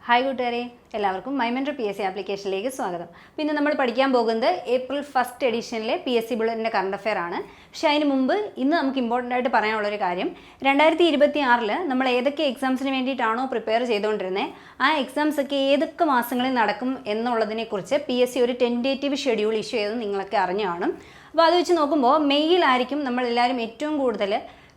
Hi കൂട്ടുകാരെ, എല്ലാവർക്കും മൈമെൻറ്റർ PSC ആപ്ലിക്കേഷനിലേക്ക് സ്വാഗതം. പിന്നെ നമ്മൾ പഠിക്കാൻ പോകുന്നത് ഏപ്രിൽ 1st എഡിഷനിലെ PSC ബുള്ളറ്റിൻ്റെ കറണ്ട് അഫെയർ ആണ്. പക്ഷേ അതിന് മുമ്പ് ഇന്ന് നമുക്ക് ഇമ്പോർട്ടൻ്റ് ആയിട്ട് പറയാനുള്ളൊരു കാര്യം, 2026 നമ്മൾ ഏതൊക്കെ എക്സാംസിന് വേണ്ടിയിട്ടാണോ പ്രിപ്പയർ ചെയ്തുകൊണ്ടിരുന്നത്, ആ എക്സാംസ് ഒക്കെ ഏതൊക്കെ മാസങ്ങളിൽ നടക്കും എന്നുള്ളതിനെക്കുറിച്ച് PSC ഒരു ടെൻറ്റേറ്റീവ് ഷെഡ്യൂൾ ഇഷ്യൂ ചെയ്ത് നിങ്ങളൊക്കെ അറിഞ്ഞു കാണും. അപ്പോൾ അത് വെച്ച് നോക്കുമ്പോൾ മെയ്യിലായിരിക്കും നമ്മളെല്ലാവരും ഏറ്റവും കൂടുതൽ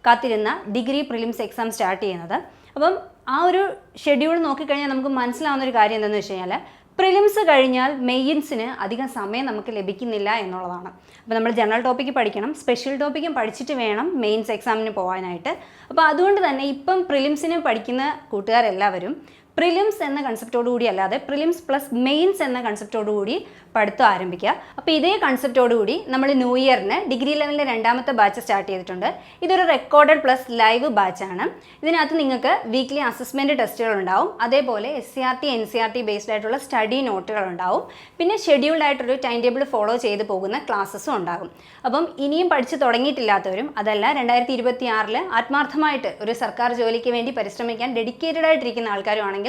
കാത്തിരുന്ന ഡിഗ്രി പ്രിലിംസ് എക്സാം സ്റ്റാർട്ട് ചെയ്യുന്നത്. അപ്പം ആ ഒരു ഷെഡ്യൂൾ നോക്കിക്കഴിഞ്ഞാൽ നമുക്ക് മനസ്സിലാവുന്ന ഒരു കാര്യം എന്താണെന്ന് വെച്ച് കഴിഞ്ഞാൽ, പ്രിലിംസ് കഴിഞ്ഞാൽ മെയിൻസിന് അധികം സമയം നമുക്ക് ലഭിക്കുന്നില്ല എന്നുള്ളതാണ്. അപ്പോൾ നമ്മൾ ജനറൽ ടോപ്പിക്ക് പഠിക്കണം, സ്പെഷ്യൽ ടോപ്പിക്കും പഠിച്ചിട്ട് വേണം മെയിൻസ് എക്സാമിന് പോകാനായിട്ട്. അപ്പോൾ അതുകൊണ്ട് തന്നെ ഇപ്പം പ്രിലിംസിന് പഠിക്കുന്ന കൂട്ടുകാരെല്ലാവരും പ്രിലിംസ് എന്ന കൺസെപ്റ്റോടുകൂടി അല്ലാതെ പ്രിലിംസ് പ്ലസ് മെയിൻസ് എന്ന കൺസെപ്റ്റോടുകൂടി പഠിത്തം ആരംഭിക്കുക. അപ്പോൾ ഇതേ കൺസെപ്റ്റോടുകൂടി നമ്മൾ ന്യൂ ഇയറിന് ഡിഗ്രി ലെവലിൻ്റെ 2ാമത്തെ ബാച്ച് സ്റ്റാർട്ട് ചെയ്തിട്ടുണ്ട്. ഇതൊരു റെക്കോർഡഡ് പ്ലസ് ലൈവ് ബാച്ചാണ്. ഇതിനകത്ത് നിങ്ങൾക്ക് വീക്ക്ലി അസസ്മെൻറ്റ് ടെസ്റ്റുകൾ ഉണ്ടാവും, അതേപോലെ SCRT NCRT ബേസ്ഡ് ആയിട്ടുള്ള സ്റ്റഡി നോട്ടുകൾ ഉണ്ടാവും, പിന്നെ ഷെഡ്യൂൾഡ് ആയിട്ടൊരു ടൈം ടേബിൾ ഫോളോ ചെയ്ത് പോകുന്ന ക്ലാസ്സസും ഉണ്ടാകും. അപ്പം ഇനിയും പഠിച്ച് തുടങ്ങിയിട്ടില്ലാത്തവരും, അതല്ല 2026 ആത്മാർത്ഥമായിട്ട് ഒരു സർക്കാർ ജോലിക്ക് വേണ്ടി പരിശ്രമിക്കാൻ ഡെഡിക്കേറ്റഡ് ആയിട്ടിരിക്കുന്ന ആൾക്കാരും ആണെങ്കിൽ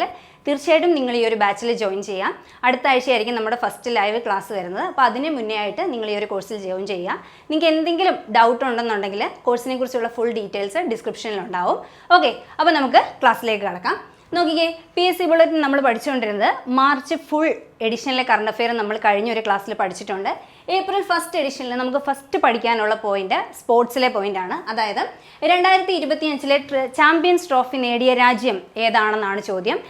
തീർച്ചയായിട്ടും നിങ്ങൾ ഈ ഒരു ബാച്ചിൽ ജോയിൻ ചെയ്യാം. അടുത്ത ആഴ്ചയായിരിക്കും നമ്മുടെ ഫസ്റ്റ് ലൈവ് ക്ലാസ് വരുന്നത്. അപ്പോൾ അതിന് മുന്നേ ആയിട്ട് നിങ്ങൾ ഈ ഒരു കോഴ്സിൽ ജോയിൻ ചെയ്യുക. നിങ്ങൾക്ക് എന്തെങ്കിലും ഡൗട്ട് ഉണ്ടെന്നുണ്ടെങ്കിൽ കോഴ്സിനെ കുറിച്ചുള്ള ഫുൾ ഡീറ്റെയിൽസ് ഡിസ്ക്രിപ്ഷനിലുണ്ടാവും. ഓക്കെ, അപ്പോൾ നമുക്ക് ക്ലാസ്സിലേക്ക് കടക്കാം. നോക്കിക്കേ, PSC ബുള്ളറ്റിൻ നമ്മൾ പഠിച്ചുകൊണ്ടിരുന്നത് മാർച്ച് ഫുൾ എഡിഷനിലെ കറണ്ട് അഫെയർ നമ്മൾ കഴിഞ്ഞ ഒരു ക്ലാസ്സിൽ പഠിച്ചിട്ടുണ്ട്. ഏപ്രിൽ 1st എഡിഷനിൽ നമുക്ക് ഫസ്റ്റ് പഠിക്കാനുള്ള പോയിന്റ് സ്പോർട്സിലെ പോയിന്റാണ്. അതായത് 2025 ചാമ്പ്യൻസ് ട്രോഫി നേടിയ രാജ്യം ഏതാണെന്നാണ് ചോദ്യം.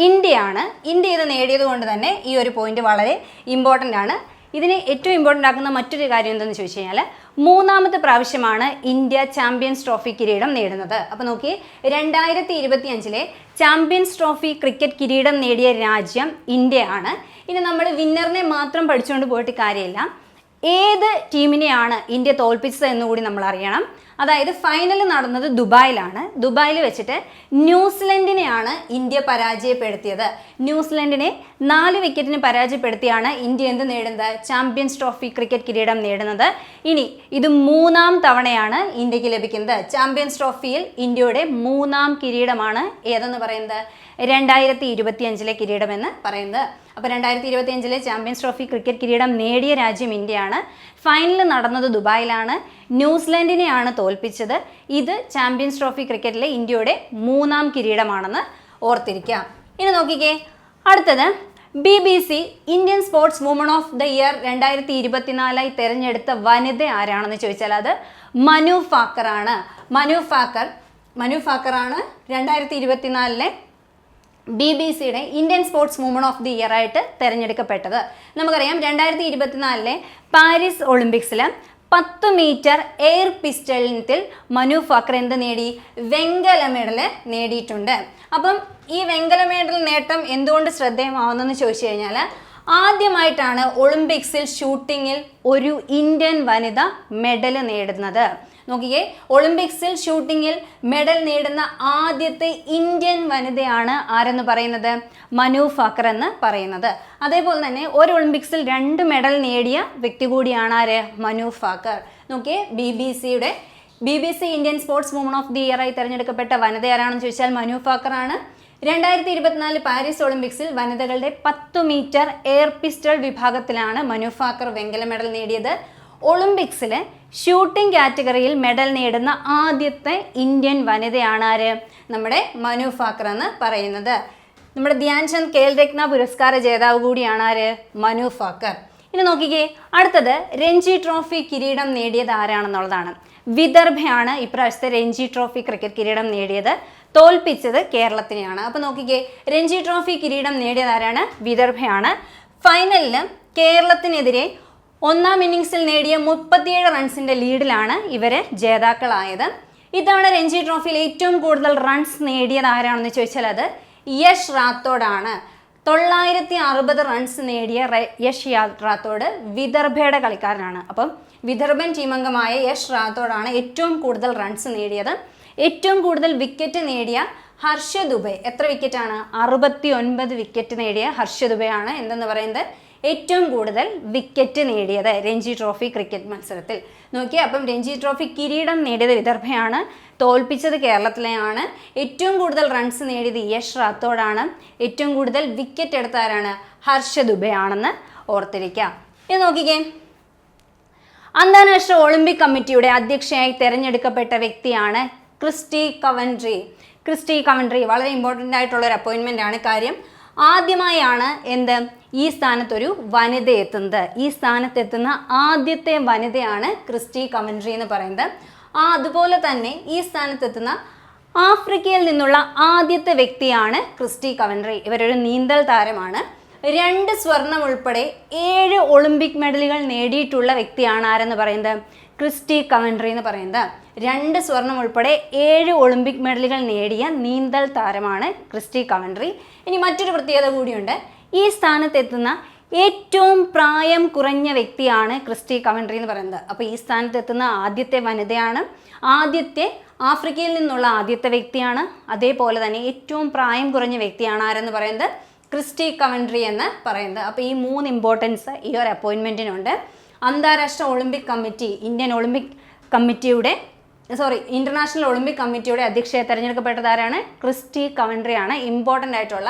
ഇന്ത്യയാണ്. ഇന്ത്യ ഇത് നേടിയത് കൊണ്ട് തന്നെ ഈ ഒരു പോയിന്റ് വളരെ ഇമ്പോർട്ടൻ്റ് ആണ്. ഇതിനെ ഏറ്റവും ഇമ്പോർട്ടൻ്റ് ആക്കുന്ന മറ്റൊരു കാര്യം എന്തെന്ന് ചോദിച്ചു കഴിഞ്ഞാൽ, 3ാമത്തെ പ്രാവശ്യമാണ് ഇന്ത്യ ചാമ്പ്യൻസ് ട്രോഫി കിരീടം നേടുന്നത്. അപ്പോൾ നോക്കി, 2025 ചാമ്പ്യൻസ് ട്രോഫി ക്രിക്കറ്റ് കിരീടം നേടിയ രാജ്യം ഇന്ത്യയാണ്. ഇനി നമ്മൾ വിന്നറിനെ മാത്രം പഠിച്ചുകൊണ്ട് പോയിട്ട് കാര്യമില്ല, ഏത് ടീമിനെയാണ് ഇന്ത്യ തോൽപ്പിച്ചത് എന്നുകൂടി നമ്മൾ അറിയണം. അതായത് ഫൈനൽ നടന്നത് ദുബായിലാണ്. ദുബായിൽ വെച്ചിട്ട് ന്യൂസിലൻഡിനെയാണ് ഇന്ത്യ പരാജയപ്പെടുത്തിയത്. ന്യൂസിലൻഡിനെ 4 വിക്കറ്റിന് പരാജയപ്പെടുത്തിയാണ് ഇന്ത്യ എന്ത് നേടുന്നത്, ചാമ്പ്യൻസ് ട്രോഫി ക്രിക്കറ്റ് കിരീടം നേടുന്നത്. ഇനി ഇത് 3ാം തവണയാണ് ഇന്ത്യക്ക് ലഭിക്കുന്നത്. ചാമ്പ്യൻസ് ട്രോഫിയിൽ ഇന്ത്യയുടെ 3ാം കിരീടമാണ് ഏതെന്ന് പറയുന്നത്, 2025 കിരീടമെന്ന് പറയുന്നത്. അപ്പോൾ 2025 ചാമ്പ്യൻസ് ട്രോഫി ക്രിക്കറ്റ് കിരീടം നേടിയ രാജ്യം ഇന്ത്യയാണ്. ഫൈനൽ നടന്നത് ദുബായിലാണ്. ന്യൂസിലൻഡിനെയാണ് തോൽപ്പിച്ചത്. ഇത് ചാമ്പ്യൻസ് ട്രോഫി ക്രിക്കറ്റിലെ ഇന്ത്യയുടെ 3ാം കിരീടമാണെന്ന് ഓർത്തിരിക്കാം. ഇനി നോക്കിക്കേ, അടുത്തത് BBC Indian sports woman of the year 2024 തിരഞ്ഞെടുത്ത വനിത ആരാണെന്ന് ചോദിച്ചാൽ അത് മനു ഫാക്കർ ആണ്. മനു ഫാക്കറാണ് 2024 BBCയുടെ Indian sports woman of the year ആയിട്ട് തിരഞ്ഞെടുക്കപ്പെട്ടത്. നമുക്കറിയാം 2024 പാരീസ് ഒളിമ്പിക്സിൽ 10 മീറ്റർ എയർ പിസ്റ്റളിനത്തിൽ മനു ഫാക്കർ എന്ത് നേടി, വെങ്കല മെഡൽ നേടിയിട്ടുണ്ട്. അപ്പം ഈ വെങ്കല മെഡൽ നേട്ടം എന്തുകൊണ്ട് ശ്രദ്ധേയമാവുന്നെന്ന് ചോദിച്ചു കഴിഞ്ഞാൽ, ആദ്യമായിട്ടാണ് ഒളിമ്പിക്സിൽ ഷൂട്ടിങ്ങിൽ ഒരു ഇന്ത്യൻ വനിത മെഡൽ നേടുന്നത്. നോക്കിയേ, ഒളിമ്പിക്സിൽ ഷൂട്ടിങ്ങിൽ മെഡൽ നേടുന്ന ആദ്യത്തെ ഇന്ത്യൻ വനിതയാണ് ആരെന്ന് പറയുന്നത്, മനു ഫാക്കർ എന്ന് പറയുന്നത്. അതേപോലെ തന്നെ ഒരു ഒളിമ്പിക്സിൽ 2 മെഡൽ നേടിയ വ്യക്തി കൂടിയാണ് ആര്, മനു ഫാക്കർ. നോക്കിയേ, BBC Indian sports woman of the year ആയി തിരഞ്ഞെടുക്കപ്പെട്ട വനിത ആരാണെന്ന് ചോദിച്ചാൽ മനു ഫാക്കർ ആണ്. 2024 പാരീസ് ഒളിമ്പിക്സിൽ വനിതകളുടെ 10 മീറ്റർ എയർ പിസ്റ്റൾ വിഭാഗത്തിലാണ് മനു ഫാക്കർ വെങ്കല മെഡൽ നേടിയത്. ഒളിമ്പിക്സിൽ ഷൂട്ടിംഗ് കാറ്റഗറിയിൽ മെഡൽ നേടുന്ന ആദ്യത്തെ ഇന്ത്യൻ വനിതയാണ് ആര്, നമ്മുടെ മനു ഫാക്കർ എന്ന് പറയുന്നത്. നമ്മുടെ ധ്യാൻചന്ദ് ഖേൽ രത്ന പുരസ്കാര ജേതാവ് കൂടിയാണ് ആര്, മനു ഫാക്കർ. ഇനി നോക്കിക്കേ, അടുത്തത് രഞ്ജി ട്രോഫി കിരീടം നേടിയത് ആരാണെന്നുള്ളതാണ്. വിദർഭയാണ് ഇപ്രാവശ്യത്തെ രഞ്ജി ട്രോഫി ക്രിക്കറ്റ് കിരീടം നേടിയത്. തോൽപ്പിച്ചത് കേരളത്തിനെയാണ്. അപ്പോൾ നോക്കിക്കേ, രഞ്ജി ട്രോഫി കിരീടം നേടിയത് ആരാണ്, വിദർഭയാണ്. ഫൈനലിൽ കേരളത്തിനെതിരെ 1ാം ഇന്നിങ്സിൽ നേടിയ 37 റൺസിൻ്റെ ലീഡിലാണ് ഇവർ ജേതാക്കളായത്. ഇത്തവണ രഞ്ജി ട്രോഫിയിൽ ഏറ്റവും കൂടുതൽ റൺസ് നേടിയത് ആരാണെന്ന് ചോദിച്ചാൽ അത് യശ് റാത്തോഡാണ്. 960 റൺസ് നേടിയ യശ് റാത്തോഡ് വിദർഭയുടെ കളിക്കാരനാണ്. അപ്പം വിദർഭൻ ടീമംഗമായ യശ് റാത്തോഡാണ് ഏറ്റവും കൂടുതൽ റൺസ് നേടിയത്. ഏറ്റവും കൂടുതൽ വിക്കറ്റ് നേടിയ ഹർഷ ദുബെ, എത്ര വിക്കറ്റാണ്, 69 വിക്കറ്റ് നേടിയ ഹർഷ ദുബെയാണ് എന്തെന്ന് പറയുന്നത് ഏറ്റവും കൂടുതൽ വിക്കറ്റ് നേടിയത് രഞ്ജി ട്രോഫി ക്രിക്കറ്റ് മത്സരത്തിൽ? നോക്കിയേ, അപ്പം രഞ്ജി ട്രോഫി കിരീടം നേടിയത് വിദർഭയാണ്, തോൽപ്പിച്ചത് കേരളത്തിലെയാണ്. ഏറ്റവും കൂടുതൽ റൺസ് നേടിയത് യശ് റാത്തോഡാണ്. ഏറ്റവും കൂടുതൽ വിക്കറ്റ് എടുത്ത ആരാണ്? ഹർഷ ദുബെ ആണെന്ന് ഓർത്തിരിക്കുക. ഇത് നോക്കിക്കേ, അന്താരാഷ്ട്ര ഒളിമ്പിക് കമ്മിറ്റിയുടെ അധ്യക്ഷയായി തിരഞ്ഞെടുക്കപ്പെട്ട വ്യക്തിയാണ് ക്രിസ്റ്റി കവൻട്രി. ക്രിസ്റ്റി കവൻട്രി വളരെ ഇമ്പോർട്ടൻ്റ് ആയിട്ടുള്ള ഒരു അപ്പോയിൻമെൻ്റ് ആണ്. കാര്യം ആദ്യമായാണ് ഈ സ്ഥാനത്തൊരു വനിത എത്തുന്നത്. ഈ സ്ഥാനത്തെത്തുന്ന ആദ്യത്തെ വനിതയാണ് ക്രിസ്റ്റി കവൻട്രി എന്ന് പറയുന്നത്. അതുപോലെ തന്നെ ഈ സ്ഥാനത്തെത്തുന്ന ആഫ്രിക്കയിൽ നിന്നുള്ള ആദ്യത്തെ വ്യക്തിയാണ് ക്രിസ്റ്റി കവൻട്രി. ഇവരൊരു നീന്തൽ താരമാണ്. 2 സ്വർണം ഉൾപ്പെടെ 7 ഒളിമ്പിക് മെഡലുകൾ നേടിയിട്ടുള്ള വ്യക്തിയാണ് ആരെന്ന് പറയുന്നത്? ക്രിസ്റ്റി കവൻട്രി എന്ന് പറയുന്നത്. 2 സ്വർണം ഉൾപ്പെടെ 7 ഒളിമ്പിക് മെഡലുകൾ നേടിയ നീന്തൽ താരമാണ് ക്രിസ്റ്റി കവൻട്രി. ഇനി മറ്റൊരു പ്രത്യേകത കൂടിയുണ്ട്. ഈ സ്ഥാനത്തെത്തുന്ന ഏറ്റവും പ്രായം കുറഞ്ഞ വ്യക്തിയാണ് ക്രിസ്റ്റി കവൻട്രി എന്ന് പറയുന്നത്. അപ്പോൾ ഈ സ്ഥാനത്തെത്തുന്ന ആദ്യത്തെ വനിതയാണ്, ആദ്യത്തെ ആഫ്രിക്കയിൽ നിന്നുള്ള ആദ്യത്തെ വ്യക്തിയാണ്, അതേപോലെ തന്നെ ഏറ്റവും പ്രായം കുറഞ്ഞ വ്യക്തിയാണ് ആരെന്ന് പറയുന്നത്? ക്രിസ്റ്റി കവൻട്രി എന്ന് പറയുന്നത്. അപ്പോൾ ഈ 3 ഇമ്പോർട്ടൻസ് ഈ ഒരു അപ്പോയിൻമെൻറ്റിനുണ്ട്. അന്താരാഷ്ട്ര ഒളിമ്പിക് കമ്മിറ്റി, ഇന്റർനാഷണൽ ഒളിമ്പിക് കമ്മിറ്റിയുടെ അധ്യക്ഷയെ തിരഞ്ഞെടുക്കപ്പെട്ടത് ആരാണ്? ക്രിസ്റ്റി കവൻട്രി ആണ്. ഇമ്പോർട്ടൻ്റ് ആയിട്ടുള്ള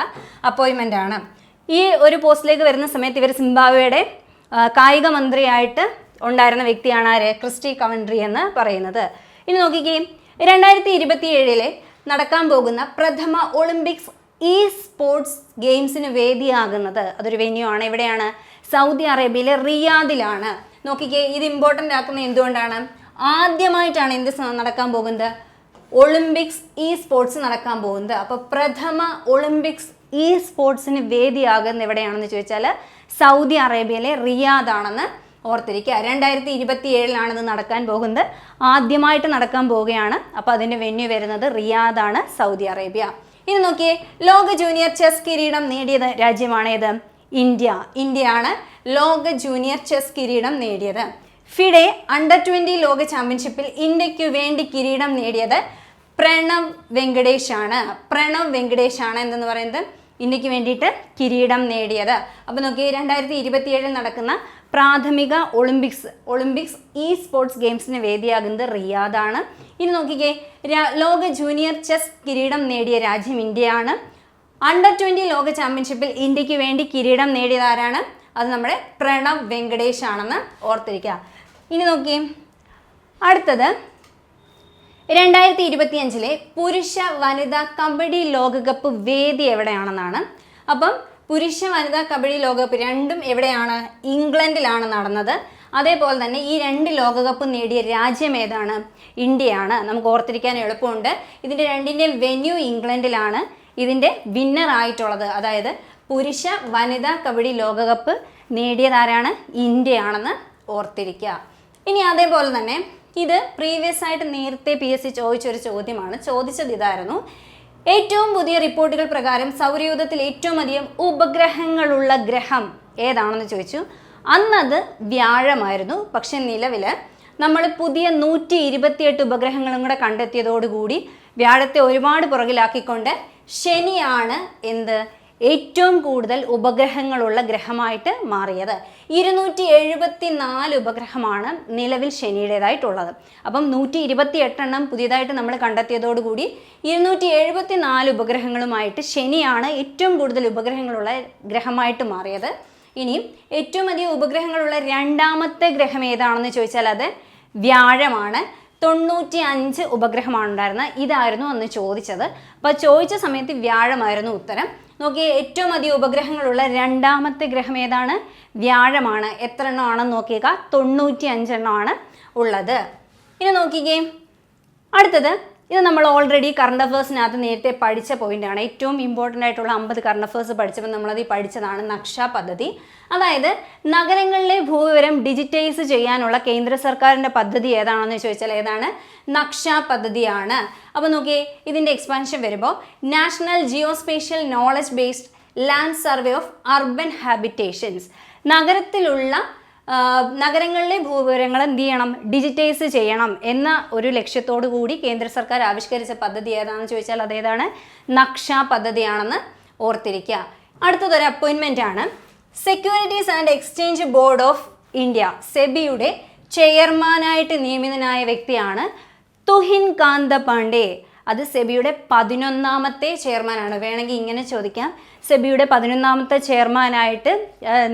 അപ്പോയിൻമെൻ്റ് ആണ്. ഈ ഒരു പോസ്റ്റിലേക്ക് വരുന്ന സമയത്ത് ഇവർ സിംബാബ്വേയുടെ കായിക മന്ത്രിയായിട്ട് ഉണ്ടായിരുന്ന വ്യക്തിയാണ് ആര്? ക്രിസ്റ്റി കവൻട്രി എന്ന് പറയുന്നത്. ഇനി നോക്കിക്കേ, 2027 നടക്കാൻ പോകുന്ന പ്രഥമ ഒളിമ്പിക്സ് സ്പോർട്സ് ഗെയിംസിന് വേദിയാകുന്നത്, അതൊരു വെന്യൂ ആണ്. എവിടെയാണ്? സൗദി അറേബ്യയിലെ റിയാദിലാണ്. നോക്കിക്കേ, ഇത് ഇമ്പോർട്ടൻ്റ് ആക്കുന്നത് എന്തുകൊണ്ടാണ്? ആദ്യമായിട്ടാണ് എന്ത് നടക്കാൻ പോകുന്നത്? ഒളിമ്പിക്സ് സ്പോർട്സ് നടക്കാൻ പോകുന്നത്. അപ്പോൾ പ്രഥമ ഒളിമ്പിക്സ് സ്പോർട്സിന് വേദിയാകുന്നത് എവിടെയാണെന്ന് ചോദിച്ചാൽ സൗദി അറേബ്യയിലെ റിയാദാണെന്ന് ഓർത്തിരിക്കുക. 2027 ഇത് നടക്കാൻ പോകുന്നത്. ആദ്യമായിട്ട് നടക്കാൻ പോവുകയാണ്. അപ്പോൾ അതിൻ്റെ വെന്യൂ വരുന്നത് റിയാദാണ്, സൗദി അറേബ്യ. ഇനി നോക്കിയേ, ലോക ജൂനിയർ ചെസ് കിരീടം നേടിയത് രാജ്യമാണേത്? ഇന്ത്യയാണ് ലോക ജൂനിയർ ചെസ് കിരീടം നേടിയത്. ഫിഡെ അണ്ടർ 20 ലോക ചാമ്പ്യൻഷിപ്പിൽ ഇന്ത്യക്ക് വേണ്ടി കിരീടം നേടിയത് പ്രണവ് വെങ്കടേഷ് ആണ് എന്തെന്ന് പറയുന്നത്? ഇന്ത്യക്ക് വേണ്ടിയിട്ട് കിരീടം നേടിയത്. അപ്പോൾ നോക്കിയേ, 2027 നടക്കുന്ന പ്രാഥമിക ഒളിമ്പിക്സ് സ്പോർട്സ് ഗെയിംസിന് വേദിയാകുന്നത് റിയാദാണ്. ഇനി നോക്കിക്കേ, ലോക ജൂനിയർ ചെസ് കിരീടം നേടിയ രാജ്യം ഇന്ത്യയാണ്. അണ്ടർ 20 ലോക ചാമ്പ്യൻഷിപ്പിൽ ഇന്ത്യക്ക് വേണ്ടി കിരീടം നേടിയത് ആരാണ്? അത് നമ്മുടെ പ്രണവ് വെങ്കടേഷ് ആണെന്ന് ഓർത്തിരിക്കുക. ഇനി നോക്കിയേ, അടുത്തത് 2025 പുരുഷ വനിതാ കബഡി ലോകകപ്പ് വേദി എവിടെയാണെന്നാണ്. അപ്പം പുരുഷ വനിതാ കബഡി ലോകകപ്പ് രണ്ടും എവിടെയാണ്? ഇംഗ്ലണ്ടിലാണ് നടന്നത്. അതേപോലെ തന്നെ ഈ 2 ലോകകപ്പ് നേടിയ രാജ്യം ഏതാണ്? ഇന്ത്യയാണ്. നമുക്ക് ഓർത്തിരിക്കാൻ എളുപ്പമുണ്ട്. ഇതിൻ്റെ രണ്ടിൻ്റെയും വെന്യൂ ഇംഗ്ലണ്ടിലാണ്. ഇതിൻ്റെ വിന്നർ ആയിട്ടുള്ളത്, അതായത് പുരുഷ വനിതാ കബഡി ലോകകപ്പ് നേടിയതാരാണ്? ഇന്ത്യയാണെന്ന് ഓർത്തിരിക്കുക. ഇനി അതേപോലെ തന്നെ ഇത് പ്രീവിയസ് ആയിട്ട് നേരത്തെ PSC ചോദിച്ചൊരു ചോദ്യമാണ്. ചോദിച്ചത് ഇതായിരുന്നു: ഏറ്റവും പുതിയ റിപ്പോർട്ടുകൾ പ്രകാരം സൗരയൂഥത്തിൽ ഏറ്റവും അധികം ഉപഗ്രഹങ്ങളുള്ള ഗ്രഹം ഏതാണെന്ന് ചോദിച്ചു. അന്നത് വ്യാഴമായിരുന്നു. പക്ഷെ നിലവിൽ നമ്മൾ പുതിയ 128 ഉപഗ്രഹങ്ങളും കൂടെ കണ്ടെത്തിയതോടുകൂടി വ്യാഴത്തെ ഒരുപാട് പുറകിലാക്കിക്കൊണ്ട് ശനിയാണ് ഏറ്റവും കൂടുതൽ ഉപഗ്രഹങ്ങളുള്ള ഗ്രഹമായിട്ട് മാറിയത്. 274 ഉപഗ്രഹമാണ് നിലവിൽ ശനിയുടേതായിട്ടുള്ളത്. അപ്പം 128 പുതിയതായിട്ട് നമ്മൾ കണ്ടെത്തിയതോടുകൂടി 274 ഉപഗ്രഹങ്ങളുമായിട്ട് ശനിയാണ് ഏറ്റവും കൂടുതൽ ഉപഗ്രഹങ്ങളുള്ള ഗ്രഹമായിട്ട് മാറിയത്. ഇനിയും ഏറ്റവും അധികം ഉപഗ്രഹങ്ങളുള്ള രണ്ടാമത്തെ ഗ്രഹം ഏതാണെന്ന് ചോദിച്ചാൽ അത് വ്യാഴമാണ്. 95 ഉപഗ്രഹമാണ് ഉണ്ടായിരുന്നത്. ഇതായിരുന്നു അന്ന് ചോദിച്ചത്. അപ്പോൾ ചോദിച്ച സമയത്ത് വ്യാഴമായിരുന്നു ഉത്തരം. നോക്കിയേ, ഏറ്റവും അധികം ഉപഗ്രഹങ്ങളുള്ള രണ്ടാമത്തെ ഗ്രഹം ഏതാണ്? വ്യാഴമാണ്. എത്ര എണ്ണമാണെന്ന് നോക്കിയേക്ക, 95 എണ്ണമാണ് ഉള്ളത്. ഇനി നോക്കിക്കേ, അടുത്തത് ഇത് നമ്മൾ ഓൾറെഡി കറണ്ട് അഫേഴ്സിനകത്ത് നേരത്തെ പഠിച്ച പോയിന്റാണ്. ഏറ്റവും ഇമ്പോർട്ടൻ്റ് ആയിട്ടുള്ള 50 കറണ്ട് അഫേഴ്സ് പഠിച്ചപ്പോൾ നമ്മളത് പഠിച്ചതാണ് നക്ഷ പദ്ധതി. അതായത് നഗരങ്ങളിലെ ഭൂവിവരം ഡിജിറ്റൈസ് ചെയ്യാനുള്ള കേന്ദ്ര സർക്കാരിൻ്റെ പദ്ധതി ഏതാണെന്ന് ചോദിച്ചാൽ ഏതാണ്? നക്ഷ പദ്ധതിയാണ്. അപ്പോൾ നോക്കിയേ, ഇതിൻ്റെ എക്സ്പാൻഷൻ വരുമ്പോൾ national geospatial knowledge based land survey of urban ഹാബിറ്റേഷൻസ്. നഗരങ്ങളിലെ ഭൂവിവരങ്ങൾ എന്ത് ചെയ്യണം? ഡിജിറ്റൈസ് ചെയ്യണം എന്ന ഒരു ലക്ഷ്യത്തോടു കൂടി കേന്ദ്ര സർക്കാർ ആവിഷ്കരിച്ച പദ്ധതി ഏതാണെന്ന് ചോദിച്ചാൽ അതേതാണ്? നക്ഷ പദ്ധതിയാണെന്ന് ഓർത്തിരിക്കുക. അടുത്തതൊരു അപ്പോയിൻമെൻ്റ് ആണ്. Securities and exchange board of India സെബിയുടെ ചെയർമാനായിട്ട് നിയമിതനായ വ്യക്തിയാണ് തുഹിൻ കാന്ത പാണ്ഡെ. അത് സെബിയുടെ 11ാമത്തെ ചെയർമാനാണ്. വേണമെങ്കിൽ ഇങ്ങനെ ചോദിക്കാം, സെബിയുടെ 11ാമത്തെ ചെയർമാനായിട്ട്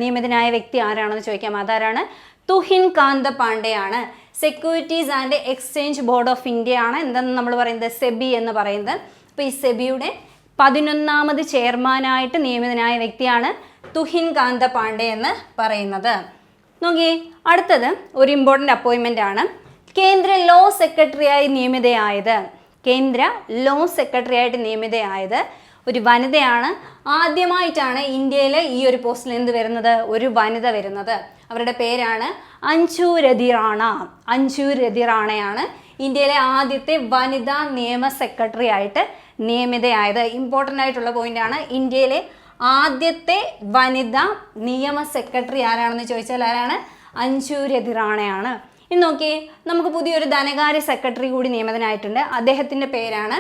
നിയമിതനായ വ്യക്തി ആരാണെന്ന് ചോദിക്കാം. അതാരാണ്? തുഹിൻ കാന്ത പാണ്ഡെയാണ്. Securities and exchange board of India ആണ് എന്തെന്ന് നമ്മൾ പറയുന്നത്, സെബി എന്ന് പറയുന്നത്. അപ്പോൾ ഈ സെബിയുടെ 11ാമത് ചെയർമാനായിട്ട് നിയമിതനായ വ്യക്തിയാണ് തുഹിൻ കാന്ത പാണ്ഡെ എന്ന് പറയുന്നത്. നോക്കിയേ, അടുത്തത് ഒരു ഇമ്പോർട്ടൻ്റ് അപ്പോയിൻമെൻ്റ് ആണ്. കേന്ദ്ര ലോ സെക്രട്ടറിയായി നിയമിതയായത്, കേന്ദ്ര ലോ സെക്രട്ടറി ആയിട്ട് നിയമിതയായത് ഒരു വനിതയാണ്. ആദ്യമായിട്ടാണ് ഇന്ത്യയിൽ ഈ ഒരു പോസ്റ്റിൽ എന്ത് വരുന്നത്, ഒരു വനിത വരുന്നത്. അവരുടെ പേരാണ് അഞ്ജു രതി റാണ. അഞ്ജു രതി റാണയാണ് ഇന്ത്യയിലെ ആദ്യത്തെ വനിതാ നിയമ സെക്രട്ടറി ആയിട്ട് നിയമിതയായത്. ഇമ്പോർട്ടൻ്റ് ആയിട്ടുള്ള പോയിന്റാണ്. ഇന്ത്യയിലെ ആദ്യത്തെ വനിതാ നിയമ സെക്രട്ടറി ആരാണെന്ന് ചോദിച്ചാൽ ആരാണ്? അഞ്ജു രതി റാണയാണ്. ഇനി നോക്കിയേ, നമുക്ക് പുതിയൊരു ധനകാര്യ സെക്രട്ടറി കൂടി നിയമിതനായിട്ടുണ്ട്. അദ്ദേഹത്തിൻ്റെ പേരാണ്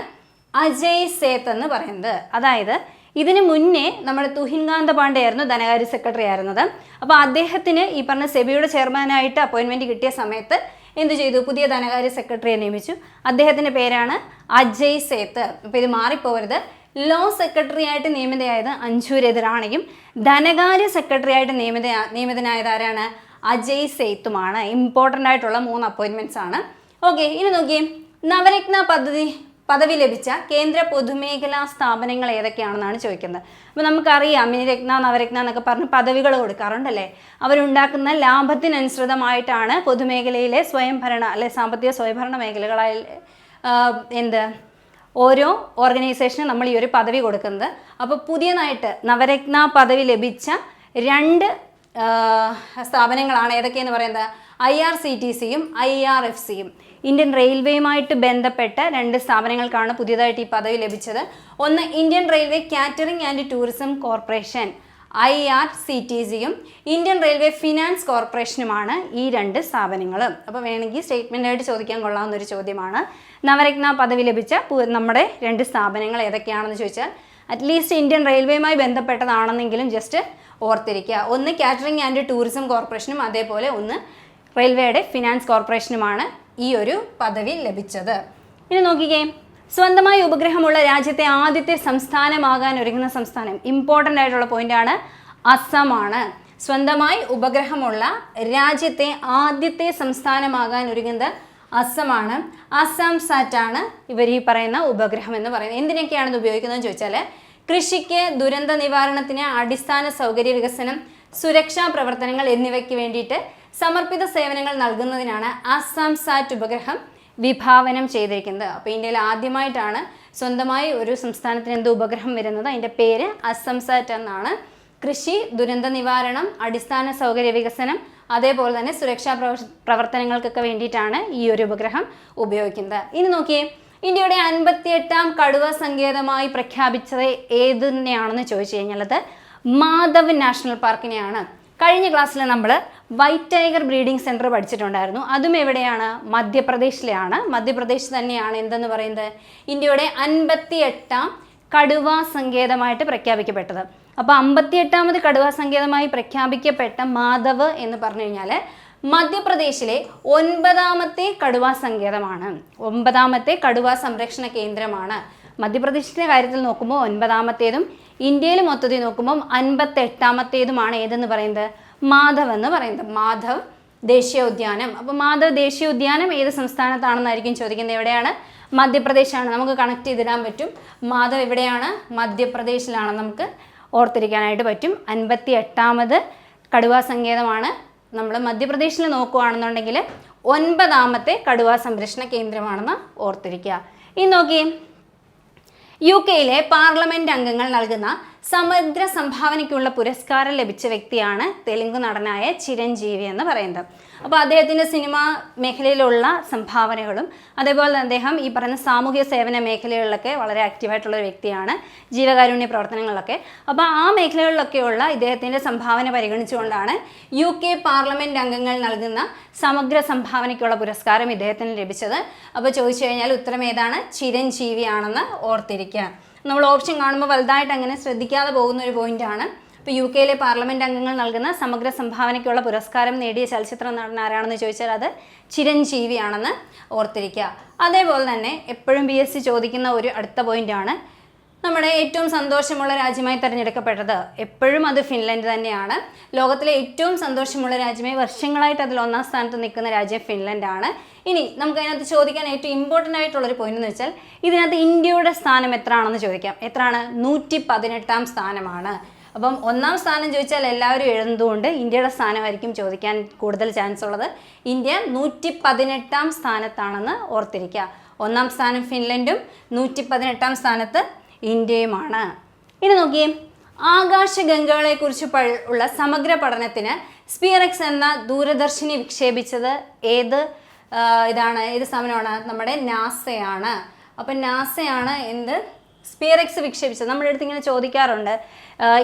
അജയ് സേത്ത് എന്ന് പറയുന്നത്. അതായത് ഇതിന് മുന്നേ നമ്മുടെ തുഹിൻ കാന്ത പാണ്ഡെ ആയിരുന്നു ധനകാര്യ സെക്രട്ടറി ആയിരുന്നത്. അപ്പോൾ അദ്ദേഹത്തിന് ഈ പറഞ്ഞ സെബിയുടെ ചെയർമാനായിട്ട് അപ്പോയിൻമെൻറ്റ് കിട്ടിയ സമയത്ത് എന്ത് ചെയ്തു, പുതിയ ധനകാര്യ സെക്രട്ടറിയെ നിയമിച്ചു. അദ്ദേഹത്തിൻ്റെ പേരാണ് അജയ് സേത്ത്. അപ്പോൾ ഇത് മാറിപ്പോകരുത്. ലോ സെക്രട്ടറി ആയിട്ട് നിയമിതയായത് അഞ്ജു രതി റാണയും ധനകാര്യ സെക്രട്ടറി ആയിട്ട് നിയമിതനായത് ആരാണ്? അജയ് സേത്തുമാണ്. ഇമ്പോർട്ടൻ്റ് ആയിട്ടുള്ള 3 അപ്പോയിൻമെൻറ്റ്സ് ആണ്. ഓക്കെ, ഇനി നോക്കിയേ, നവരത്ന പദവി ലഭിച്ച കേന്ദ്ര പൊതുമേഖലാ സ്ഥാപനങ്ങൾ ഏതൊക്കെയാണെന്നാണ് ചോദിക്കുന്നത്. അപ്പോൾ നമുക്കറിയാം മിനിരത്ന, നവരത്ന എന്നൊക്കെ പറഞ്ഞ് പദവികൾ കൊടുക്കാറുണ്ടല്ലേ. അവരുണ്ടാക്കുന്ന ലാഭത്തിനനുസൃതമായിട്ടാണ് പൊതുമേഖലയിലെ സ്വയംഭരണ അല്ലെ സാമ്പത്തിക സ്വയംഭരണ മേഖലകളായി ഓരോ ഓർഗനൈസേഷനും നമ്മൾ ഈ ഒരു പദവി കൊടുക്കുന്നത്. അപ്പോൾ പുതിയതായിട്ട് നവരത്ന പദവി ലഭിച്ച 2 സ്ഥാപനങ്ങളാണ് ഏതൊക്കെയെന്ന് പറയുന്നത്, IRCTCയും IRFCയും. ഇന്ത്യൻ റെയിൽവേയുമായിട്ട് ബന്ധപ്പെട്ട 2 സ്ഥാപനങ്ങൾക്കാണ് പുതിയതായിട്ട് ഈ പദവി ലഭിച്ചത്. ഒന്ന് Indian railway catering and tourism corporation IRCTCയും ഇന്ത്യൻ റെയിൽവേ ഫിനാൻസ് കോർപ്പറേഷനുമാണ് ഈ 2 സ്ഥാപനങ്ങൾ. അപ്പോൾ വേണമെങ്കിൽ സ്റ്റേറ്റ്മെൻ്റായിട്ട് ചോദിക്കാൻ കൊള്ളാവുന്ന ഒരു ചോദ്യമാണ്. നവരത്ന പദവി ലഭിച്ച നമ്മുടെ 2 സ്ഥാപനങ്ങൾ ഏതൊക്കെയാണെന്ന് ചോദിച്ചാൽ അറ്റ്ലീസ്റ്റ് ഇന്ത്യൻ റെയിൽവേയുമായി ബന്ധപ്പെട്ടതാണെന്നെങ്കിലും ജസ്റ്റ് ഓർത്തിരിക്കുക. ഒന്ന് കാറ്ററിംഗ് ആൻഡ് ടൂറിസം കോർപ്പറേഷനും അതേപോലെ ഒന്ന് റെയിൽവേയുടെ ഫിനാൻസ് കോർപ്പറേഷനുമാണ് ഈ ഒരു പദവി ലഭിച്ചത്. ഇനി നോക്കിക്കേ, സ്വന്തമായി ഉപഗ്രഹമുള്ള രാജ്യത്തെ ആദ്യത്തെ സംസ്ഥാനമാകാൻ ഒരുങ്ങുന്ന സംസ്ഥാനം. ഇമ്പോർട്ടൻ്റ് ആയിട്ടുള്ള പോയിന്റാണ്, അസമാണ്. സ്വന്തമായി ഉപഗ്രഹമുള്ള രാജ്യത്തെ ആദ്യത്തെ സംസ്ഥാനമാകാൻ ഒരുങ്ങുന്നത് അസമാണ്. അസം സാറ്റാണ് ഇവർ ഈ പറയുന്ന ഉപഗ്രഹം എന്ന് പറയുന്നത്. എന്തിനൊക്കെയാണ് ഇത് ഉപയോഗിക്കുന്നതെന്ന് ചോദിച്ചാൽ കൃഷിക്ക്, ദുരന്ത നിവാരണത്തിന്, അടിസ്ഥാന സൗകര്യ വികസനം, സുരക്ഷാ പ്രവർത്തനങ്ങൾ എന്നിവയ്ക്ക് വേണ്ടിയിട്ട് സമർപ്പിത സേവനങ്ങൾ നൽകുന്നതിനാണ് അസം സാറ്റ് ഉപഗ്രഹം വിഭാവനം ചെയ്തിരിക്കുന്നത്. അപ്പോൾ ഇന്ത്യയിൽ ആദ്യമായിട്ടാണ് സ്വന്തമായി ഒരു സംസ്ഥാനത്തിന് എന്ത് ഉപഗ്രഹം വരുന്നത്. അതിൻ്റെ പേര് അസം സാറ്റ് എന്നാണ്. കൃഷി, ദുരന്ത നിവാരണം, അടിസ്ഥാന സൗകര്യ വികസനം, അതേപോലെ തന്നെ സുരക്ഷാ പ്രവർത്തനങ്ങൾക്കൊക്കെ വേണ്ടിയിട്ടാണ് ഈ ഒരു ഉപഗ്രഹം ഉപയോഗിക്കുന്നത്. ഇനി നോക്കിയേ, ഇന്ത്യയുടെ 58ാം കടുവ സങ്കേതമായി പ്രഖ്യാപിച്ചത് ഏതിനെയാണെന്ന് ചോദിച്ചു കഴിഞ്ഞാൽ അത് മാധവ് നാഷണൽ പാർക്കിനെയാണ്. കഴിഞ്ഞ ക്ലാസ്സിൽ നമ്മൾ വൈറ്റ് ടൈഗർ ബ്രീഡിംഗ് സെൻറ്റർ പഠിച്ചിട്ടുണ്ടായിരുന്നു. അതും എവിടെയാണ്? മധ്യപ്രദേശിലെയാണ്. മധ്യപ്രദേശ് തന്നെയാണ് എന്തെന്ന് പറയുന്നത്, ഇന്ത്യയുടെ 58ാം കടുവ സങ്കേതമായിട്ട് പ്രഖ്യാപിക്കപ്പെട്ടത്. അപ്പോൾ 58ാമത് കടുവ സങ്കേതമായി പ്രഖ്യാപിക്കപ്പെട്ട മാധവ് എന്ന് പറഞ്ഞു കഴിഞ്ഞാൽ മധ്യപ്രദേശിലെ 9ാമത്തെ കടുവ സങ്കേതമാണ്. 9ാമത്തെ കടുവ സംരക്ഷണ കേന്ദ്രമാണ്. മധ്യപ്രദേശിൻ്റെ കാര്യത്തിൽ നോക്കുമ്പോൾ 9ാമത്തേതും ഇന്ത്യയിൽ മൊത്തത്തിൽ നോക്കുമ്പോൾ 58ാമത്തേതുമാണ് ഏതെന്ന് പറയുന്നത്, മാധവ് എന്ന് പറയുന്നത്. മാധവ് ദേശീയോദ്യാനം. അപ്പോൾ മാധവ് ദേശീയോദ്യാനം ഏത് സംസ്ഥാനത്താണെന്നായിരിക്കും ചോദിക്കുന്നത്. എവിടെയാണ്? മധ്യപ്രദേശാണ്. നമുക്ക് കണക്ട് ചെയ്തിടാൻ പറ്റും. മാധവ് എവിടെയാണ്? മധ്യപ്രദേശിലാണ്. നമുക്ക് ഓർത്തിരിക്കാനായിട്ട് പറ്റും. 58ാമത് കടുവ സങ്കേതമാണ്. നമ്മൾ മധ്യപ്രദേശിൽ നോക്കുകയാണെന്നുണ്ടെങ്കിൽ 9ാമത്തെ കടുവ സംരക്ഷണ കേന്ദ്രമാണെന്ന് ഓർത്തിരിക്കുക. ഇനി നോക്കിയേ, UK പാർലമെൻറ്റ് അംഗങ്ങൾ നൽകുന്ന സമഗ്ര സംഭാവനയ്ക്കുള്ള പുരസ്കാരം ലഭിച്ച വ്യക്തിയാണ് തെലുങ്ക് നടനായ ചിരഞ്ജീവി എന്ന് പറയുന്നത്. അപ്പോൾ അദ്ദേഹത്തിൻ്റെ സിനിമാ മേഖലയിലുള്ള സംഭാവനകളും അതേപോലെ അദ്ദേഹം ഈ പറയുന്ന സാമൂഹ്യ സേവന മേഖലകളിലൊക്കെ വളരെ ആക്റ്റീവായിട്ടുള്ള ഒരു വ്യക്തിയാണ്, ജീവകാരുണ്യ പ്രവർത്തനങ്ങളിലൊക്കെ. അപ്പോൾ ആ മേഖലകളിലൊക്കെയുള്ള ഇദ്ദേഹത്തിൻ്റെ സംഭാവന പരിഗണിച്ചുകൊണ്ടാണ് UK പാർലമെൻറ്റ് അംഗങ്ങൾ നൽകുന്ന സമഗ്ര സംഭാവനയ്ക്കുള്ള പുരസ്കാരം ഇദ്ദേഹത്തിന് ലഭിച്ചത്. അപ്പോൾ ചോദിച്ചു കഴിഞ്ഞാൽ ഉത്തരം ഏതാണ്? ചിരഞ്ജീവിയാണെന്ന് ഓർത്തിരിക്കുക. നമ്മൾ ഓപ്ഷൻ കാണുമ്പോൾ വലുതായിട്ട് അങ്ങനെ ശ്രദ്ധിക്കാതെ പോകുന്ന ഒരു പോയിന്റാണ്. ഇപ്പോൾ UK പാർലമെൻറ്റ് അംഗങ്ങൾ നൽകുന്ന സമഗ്ര സംഭാവനയ്ക്കുള്ള പുരസ്കാരം നേടിയ ചലച്ചിത്ര നടൻ ആരാണെന്ന് ചോദിച്ചാൽ അത് ചിരഞ്ജീവിയാണെന്ന് ഓർത്തിരിക്കുക. അതേപോലെ തന്നെ എപ്പോഴും PSC ചോദിക്കുന്ന ഒരു അടുത്ത പോയിൻ്റാണ്, നമ്മുടെ ഏറ്റവും സന്തോഷമുള്ള രാജ്യമായി തിരഞ്ഞെടുക്കപ്പെട്ടത്. എപ്പോഴും അത് ഫിൻലൻഡ് തന്നെയാണ്. ലോകത്തിലെ ഏറ്റവും സന്തോഷമുള്ള രാജ്യമായി വർഷങ്ങളായിട്ട് അതിൽ ഒന്നാം സ്ഥാനത്ത് നിൽക്കുന്ന രാജ്യം ഫിൻലൻഡാണ്. ഇനി നമുക്ക് അതിനകത്ത് ചോദിക്കാൻ ഏറ്റവും ഇമ്പോർട്ടൻ്റ് ആയിട്ടുള്ളൊരു പോയിന്റ് എന്ന് വെച്ചാൽ ഇതിനകത്ത് ഇന്ത്യയുടെ സ്ഥാനം എത്രയാണെന്ന് ചോദിക്കാം. എത്രയാണ്? 118ാം സ്ഥാനമാണ്. അപ്പം ഒന്നാം സ്ഥാനം ചോദിച്ചാൽ എല്ലാവരും എഴുതുന്നതുകൊണ്ട് ഇന്ത്യയുടെ സ്ഥാനമായിരിക്കും ചോദിക്കാൻ കൂടുതൽ ചാൻസ് ഉള്ളത്. ഇന്ത്യ 118ാം സ്ഥാനത്താണെന്ന് ഓർത്തിരിക്കുക. ഒന്നാം സ്ഥാനം ഫിൻലൻഡും 118ാം സ്ഥാനത്ത് ഇന്ത്യയുമാണ്. ഇനി നോക്കിയേ, ആകാശഗംഗകളെക്കുറിച്ച് ഉള്ള സമഗ്ര പഠനത്തിന് സ്പിയറെക്സ് എന്ന ദൂരദർശിനി വിക്ഷേപിച്ചത് ഏത് സ്ഥാപനമാണ്? നമ്മുടെ നാസയാണ്. അപ്പം നാസയാണ് സ്പിയറെക്സ് വിക്ഷേപിച്ചത്. നമ്മുടെ അടുത്ത് ഇങ്ങനെ ചോദിക്കാറുണ്ട്,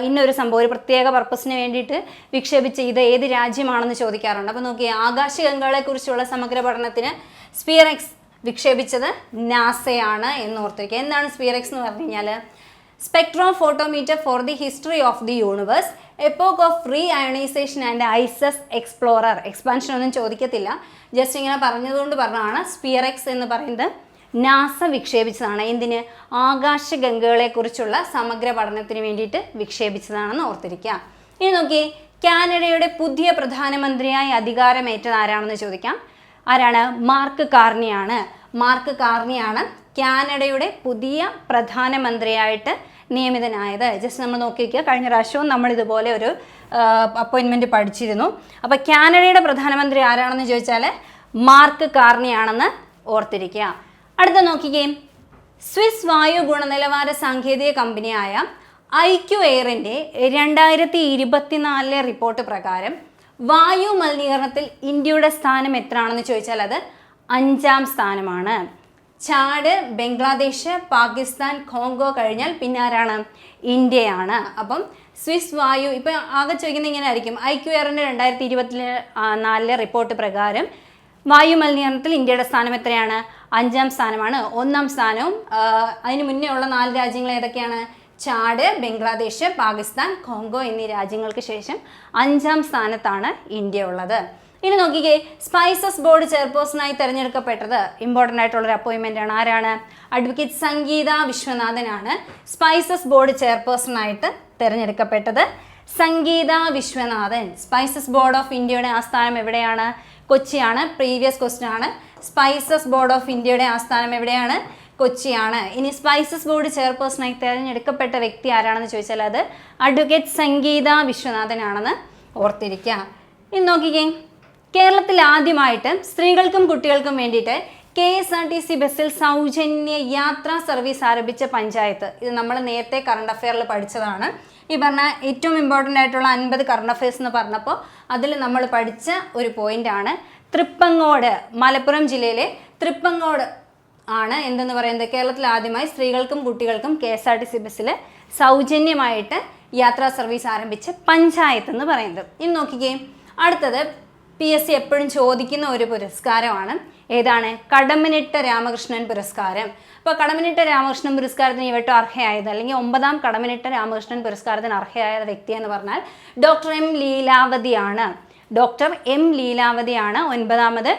ഇന്നൊരു സംഭവം ഒരു പ്രത്യേക പർപ്പസിന് വേണ്ടിയിട്ട് വിക്ഷേപിച്ച ഇത് ഏത് രാജ്യമാണെന്ന് ചോദിക്കാറുണ്ട്. അപ്പോൾ നോക്കിയേ, ആകാശഗംഗകളെക്കുറിച്ചുള്ള സമഗ്ര പഠനത്തിന് സ്പിയറെക്സ് വിക്ഷേപിച്ചത് നാസയാണ് എന്ന് ഓർത്തിരിക്കുക. എന്താണ് സ്പിയറെക്സ് എന്ന് പറഞ്ഞു കഴിഞ്ഞാൽ? Spectrophotometer for the history of the universe, epoch of free ionization and ices explorer. Expansion ഒന്നും ചോദിക്കത്തില്ല, ജസ്റ്റ് ഇങ്ങനെ പറഞ്ഞതുകൊണ്ട് പറഞ്ഞതാണ്. സ്പിയറെക്സ് എന്ന് പറയുന്നത് നാസ വിക്ഷേപിച്ചതാണ്. എന്തിന്? ആകാശഗംഗകളെക്കുറിച്ചുള്ള സമഗ്ര പഠനത്തിന് വേണ്ടിയിട്ട് വിക്ഷേപിച്ചതാണെന്ന് ഓർത്തിരിക്കുക. ഇനി നോക്കി, കാനഡയുടെ പുതിയ പ്രധാനമന്ത്രിയായി അധികാരമേറ്റത് ആരാണെന്ന് ചോദിക്കാം. ആരാണ്? മാർക്ക് കാർണിയാണ്. മാർക്ക് കാർണിയാണ് കാനഡയുടെ പുതിയ പ്രധാനമന്ത്രിയായിട്ട് നിയമിതനായത്. ജസ്റ്റ് നമ്മൾ നോക്കി വയ്ക്കുക, കഴിഞ്ഞ പ്രാവശ്യവും നമ്മൾ ഇതുപോലെ ഒരു അപ്പോയിൻമെൻറ്റ് പഠിച്ചിരുന്നു. അപ്പോൾ കാനഡയുടെ പ്രധാനമന്ത്രി ആരാണെന്ന് ചോദിച്ചാൽ മാർക്ക് കാർണിയാണെന്ന് ഓർത്തിരിക്കുക. അടുത്ത നോക്കിക്കേ, സ്വിസ് വായു ഗുണനിലവാര സാങ്കേതിക കമ്പനിയായ IQ എയറിൻ്റെ 2024 റിപ്പോർട്ട് പ്രകാരം വായു മലിനീകരണത്തിൽ ഇന്ത്യയുടെ സ്ഥാനം എത്രയാണെന്ന് ചോദിച്ചാൽ അത് 5ാം സ്ഥാനമാണ്. ചാഡ്, ബംഗ്ലാദേശ്, പാകിസ്ഥാൻ, കോങ്കോ കഴിഞ്ഞാൽ പിന്നെ ആരാണ്? ഇന്ത്യയാണ്. അപ്പം സ്വിസ് വായു ഇപ്പം ആകെ ചോദിക്കുന്നത് ഇങ്ങനെ ആയിരിക്കും, IQ എയറിൻ്റെ 2024 റിപ്പോർട്ട് പ്രകാരം വായു മലിനീകരണത്തിൽ ഇന്ത്യയുടെ സ്ഥാനം എത്രയാണ്? 5ാം സ്ഥാനമാണ്. 1ാം സ്ഥാനവും അതിന് മുന്നേ ഉള്ള 4 രാജ്യങ്ങൾ ഏതൊക്കെയാണ്? ചാഡ്, ബംഗ്ലാദേശ്, പാകിസ്ഥാൻ, കോങ്കോ എന്നീ രാജ്യങ്ങൾക്ക് ശേഷം 5ാം സ്ഥാനത്താണ് ഇന്ത്യ ഉള്ളത്. ഇനി നോക്കിക്കേ, സ്പൈസസ് ബോർഡ് ചെയർപേഴ്സണായി തിരഞ്ഞെടുക്കപ്പെട്ടത് ഇമ്പോർട്ടൻ്റ് ആയിട്ടുള്ളൊരു അപ്പോയിൻമെൻ്റ് ആണ്. ആരാണ്? അഡ്വക്കേറ്റ് സംഗീത വിശ്വനാഥനാണ് സ്പൈസസ് ബോർഡ് ചെയർപേഴ്സണായിട്ട് തിരഞ്ഞെടുക്കപ്പെട്ടത്. സംഗീത വിശ്വനാഥൻ. സ്പൈസസ് ബോർഡ് ഓഫ് ഇന്ത്യയുടെ ആസ്ഥാനം എവിടെയാണ്? കൊച്ചിയാണ്. പ്രീവിയസ് ക്വസ്റ്റ്യൻ ആണ്. സ്പൈസസ് ബോർഡ് ഓഫ് ഇന്ത്യയുടെ ആസ്ഥാനം എവിടെയാണ്? കൊച്ചിയാണ്. ഇനി സ്പൈസസ് ബോർഡ് ചെയർപേഴ്സണായി തിരഞ്ഞെടുക്കപ്പെട്ട വ്യക്തി ആരാണെന്ന് ചോദിച്ചാൽ അത് അഡ്വക്കേറ്റ് സംഗീത വിശ്വനാഥനാണെന്ന് ഓർത്തിരിക്കുക. ഇനി നോക്കിക്കേ, കേരളത്തിൽ ആദ്യമായിട്ട് സ്ത്രീകൾക്കും കുട്ടികൾക്കും വേണ്ടിയിട്ട് KSRTC ബസ്സിൽ സൗജന്യ യാത്രാ സർവീസ് ആരംഭിച്ച പഞ്ചായത്ത്. ഇത് നമ്മൾ നേരത്തെ കറണ്ട് അഫെയറിൽ പഠിച്ചതാണ്. ഈ പറഞ്ഞ ഏറ്റവും ഇമ്പോർട്ടൻ്റ് ആയിട്ടുള്ള 50 കറണ്ട് അഫെയർസ് എന്ന് പറഞ്ഞപ്പോൾ അതിൽ നമ്മൾ പഠിച്ച ഒരു പോയിൻ്റാണ് തൃപ്പങ്ങോട്. മലപ്പുറം ജില്ലയിലെ തൃപ്പങ്ങോട് ആണ് എന്തെന്ന് പറയുന്നത്, കേരളത്തിൽ ആദ്യമായി സ്ത്രീകൾക്കും കുട്ടികൾക്കും KSRTC ബസ്സിൽ സൗജന്യമായിട്ട് യാത്രാ സർവീസ് ആരംഭിച്ച പഞ്ചായത്ത് എന്ന് പറയുന്നത്. ഇനി നോക്കിക്കേ, അടുത്തത് PSC എപ്പോഴും ചോദിക്കുന്ന ഒരു പുരസ്കാരമാണ്. ഏതാണ്? കടമ്മനിട്ട രാമകൃഷ്ണൻ പുരസ്കാരം. അപ്പോൾ കടമ്മനിട്ട രാമകൃഷ്ണൻ പുരസ്കാരത്തിന് ഇവട്ടോ അർഹയായത്, അല്ലെങ്കിൽ 9ാം കടമ്മനിട്ട രാമകൃഷ്ണൻ പുരസ്കാരത്തിന് അർഹയായ വ്യക്തി എന്ന് പറഞ്ഞാൽ ഡോക്ടർ M ലീലാവതിയാണ്. ഡോക്ടർ M ലീലാവതിയാണ് 9ാമത്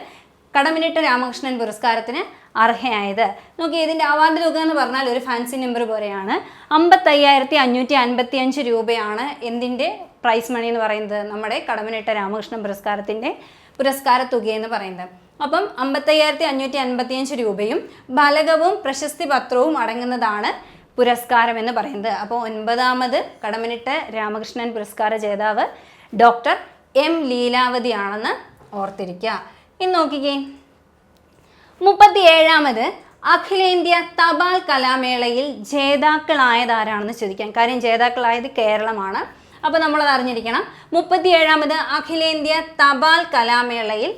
കടമ്മനിട്ട രാമകൃഷ്ണൻ പുരസ്കാരത്തിന് അർഹയായത്. നോക്കി, ഇതിൻ്റെ അവാർഡ് തുക എന്ന് പറഞ്ഞാൽ ഒരു ഫാൻസി നമ്പർ പോലെയാണ്. 55,555 രൂപയാണ് എന്തിൻ്റെ പ്രൈസ് മണി എന്ന് പറയുന്നത്, നമ്മുടെ കടമ്മനിട്ട രാമകൃഷ്ണൻ പുരസ്കാരത്തിൻ്റെ പുരസ്കാര തുകയെന്ന് പറയുന്നത്. അപ്പം 55,555 രൂപയും ഫലകവും പ്രശസ്തി പത്രവും അടങ്ങുന്നതാണ് പുരസ്കാരം എന്ന് പറയുന്നത്. അപ്പോൾ 9ാമത് കടമ്മനിട്ട രാമകൃഷ്ണൻ പുരസ്കാര ജേതാവ് ഡോക്ടർ M ലീലാവതിയാണെന്ന് ഓർത്തിരിക്കുക. ഇനി നോക്കിക്കേ, 37ാമത് അഖിലേന്ത്യാ തപാൽ കലാമേളയിൽ ജേതാക്കളായതാരാണെന്ന് ചോദിക്കാം. കാര്യം ജേതാക്കളായത് കേരളമാണ്. അപ്പോൾ നമ്മളത് അറിഞ്ഞിരിക്കണം. 37ാമത് അഖിലേന്ത്യാ തപാൽ കലാമേളയിൽ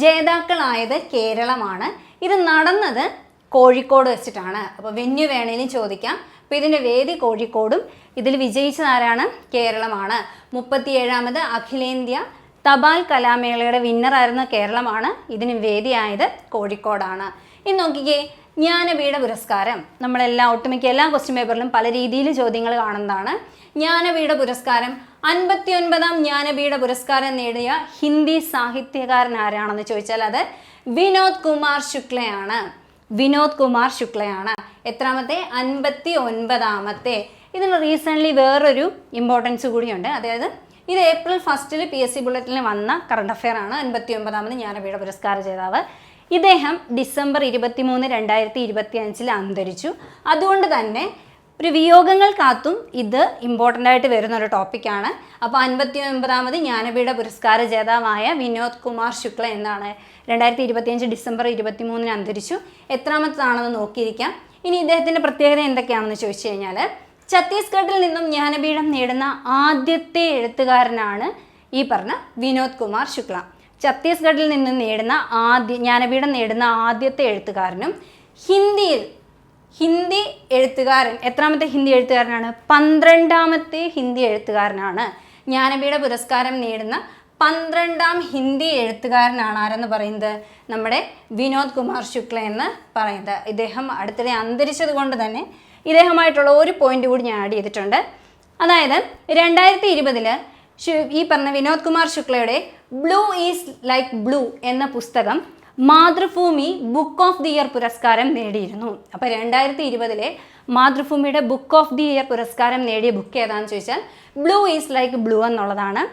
ജേതാക്കളായത് കേരളമാണ്. ഇത് നടന്നത് കോഴിക്കോട് വെച്ചിട്ടാണ്. അപ്പോൾ വെന്യൂ വേണേലും ചോദിക്കാം. അപ്പോൾ ഇതിൻ്റെ വേദി കോഴിക്കോടും ഇതിൽ വിജയിച്ചതാരാണ്? കേരളമാണ്. 37ാമത് അഖിലേന്ത്യാ തപാൽ കലാമേളയുടെ വിന്നറായിരുന്ന കേരളമാണ്. ഇതിന് വേദിയായത് കോഴിക്കോടാണ്. ഇനി നോക്കിക്കേ, ജ്ഞാനപീഠ പുരസ്കാരം നമ്മളെല്ലാം ഒട്ടുമിക്ക എല്ലാ ക്വസ്റ്റ്യൻ പേപ്പറിലും പല രീതിയിൽ ചോദ്യങ്ങൾ കാണുന്നതാണ്. ജ്ഞാനപീഠ പുരസ്കാരം 59ാം ജ്ഞാനപീഠ പുരസ്കാരം നേടിയ ഹിന്ദി സാഹിത്യകാരൻ ആരാണെന്ന് ചോദിച്ചാൽ അത് വിനോദ് കുമാർ ശുക്ലയാണ്. വിനോദ് കുമാർ ശുക്ലയാണ്. എത്രാമത്തെ? 59ാമത്തെ. ഇതിന് റീസെൻ്റ്ലി വേറൊരു ഇമ്പോർട്ടൻസ് കൂടിയുണ്ട്. അതായത് ഇത് ഏപ്രിൽ 1 PSC ബുള്ളറ്റിന് വന്ന കറണ്ട് അഫെയർ ആണ്. 59ാമത് ജ്ഞാനപീഠ പുരസ്കാര ജേതാവ്. ഇദ്ദേഹം ഡിസംബർ 23, 2025 അന്തരിച്ചു. അതുകൊണ്ട് തന്നെ ഒരു വിയോഗങ്ങൾ കാത്തും ഇത് ഇമ്പോർട്ടൻ്റ് ആയിട്ട് വരുന്ന ഒരു ടോപ്പിക്കാണ്. അപ്പോൾ 59ാമത് ജ്ഞാനപീഠ പുരസ്കാര ജേതാവായ വിനോദ് കുമാർ ശുക്ല എന്താണ് 2025 ഡിസംബർ 23 അന്തരിച്ചു. എത്രാമത്തതാണെന്ന് നോക്കിയിരിക്കാം. ഇനി ഇദ്ദേഹത്തിൻ്റെ പ്രത്യേകത എന്തൊക്കെയാണെന്ന് ചോദിച്ചു കഴിഞ്ഞാൽ ഛത്തീസ്ഗഡിൽ നിന്നും ജ്ഞാനപീഠം നേടുന്ന ആദ്യത്തെ എഴുത്തുകാരനാണ് ഈ പറഞ്ഞ വിനോദ് കുമാർ ശുക്ല. ഛത്തീസ്ഗഡിൽ നിന്നും ജ്ഞാനപീഠം നേടുന്ന ആദ്യത്തെ എഴുത്തുകാരനും ഹിന്ദി എഴുത്തുകാരൻ എത്രാമത്തെ ഹിന്ദി എഴുത്തുകാരനാണ്? 12ാമത്തെ ഹിന്ദി എഴുത്തുകാരനാണ്. ജ്ഞാനപീഠ പുരസ്കാരം നേടുന്ന 12ാം ഹിന്ദി എഴുത്തുകാരനാണ് ആരെന്ന് പറയുന്നത്? നമ്മുടെ വിനോദ് കുമാർ ശുക്ല എന്ന് പറയുന്നത്. ഇദ്ദേഹം അടുത്തിടെ അന്തരിച്ചത് കൊണ്ട് തന്നെ ഇദ്ദേഹമായിട്ടുള്ള ഒരു പോയിന്റ് കൂടി ഞാൻ ആഡ് ചെയ്തിട്ടുണ്ട്. അതായത് 2020 ഈ പറഞ്ഞ വിനോദ് കുമാർ ശുക്ലയുടെ ബ്ലൂ ഈസ് ലൈക്ക് ബ്ലൂ എന്ന പുസ്തകം Mathrubhumi book of the year പുരസ്കാരം നേടിയിരുന്നു. അപ്പോൾ 2020 മാതൃഭൂമിയുടെ ബുക്ക് ഓഫ് ദി ഇയർ പുരസ്കാരം നേടിയ ബുക്ക് ഏതാണെന്ന് ചോദിച്ചാൽ ബ്ലൂ ഈസ് ലൈക്ക് ബ്ലൂ എന്നുള്ളതാണ്.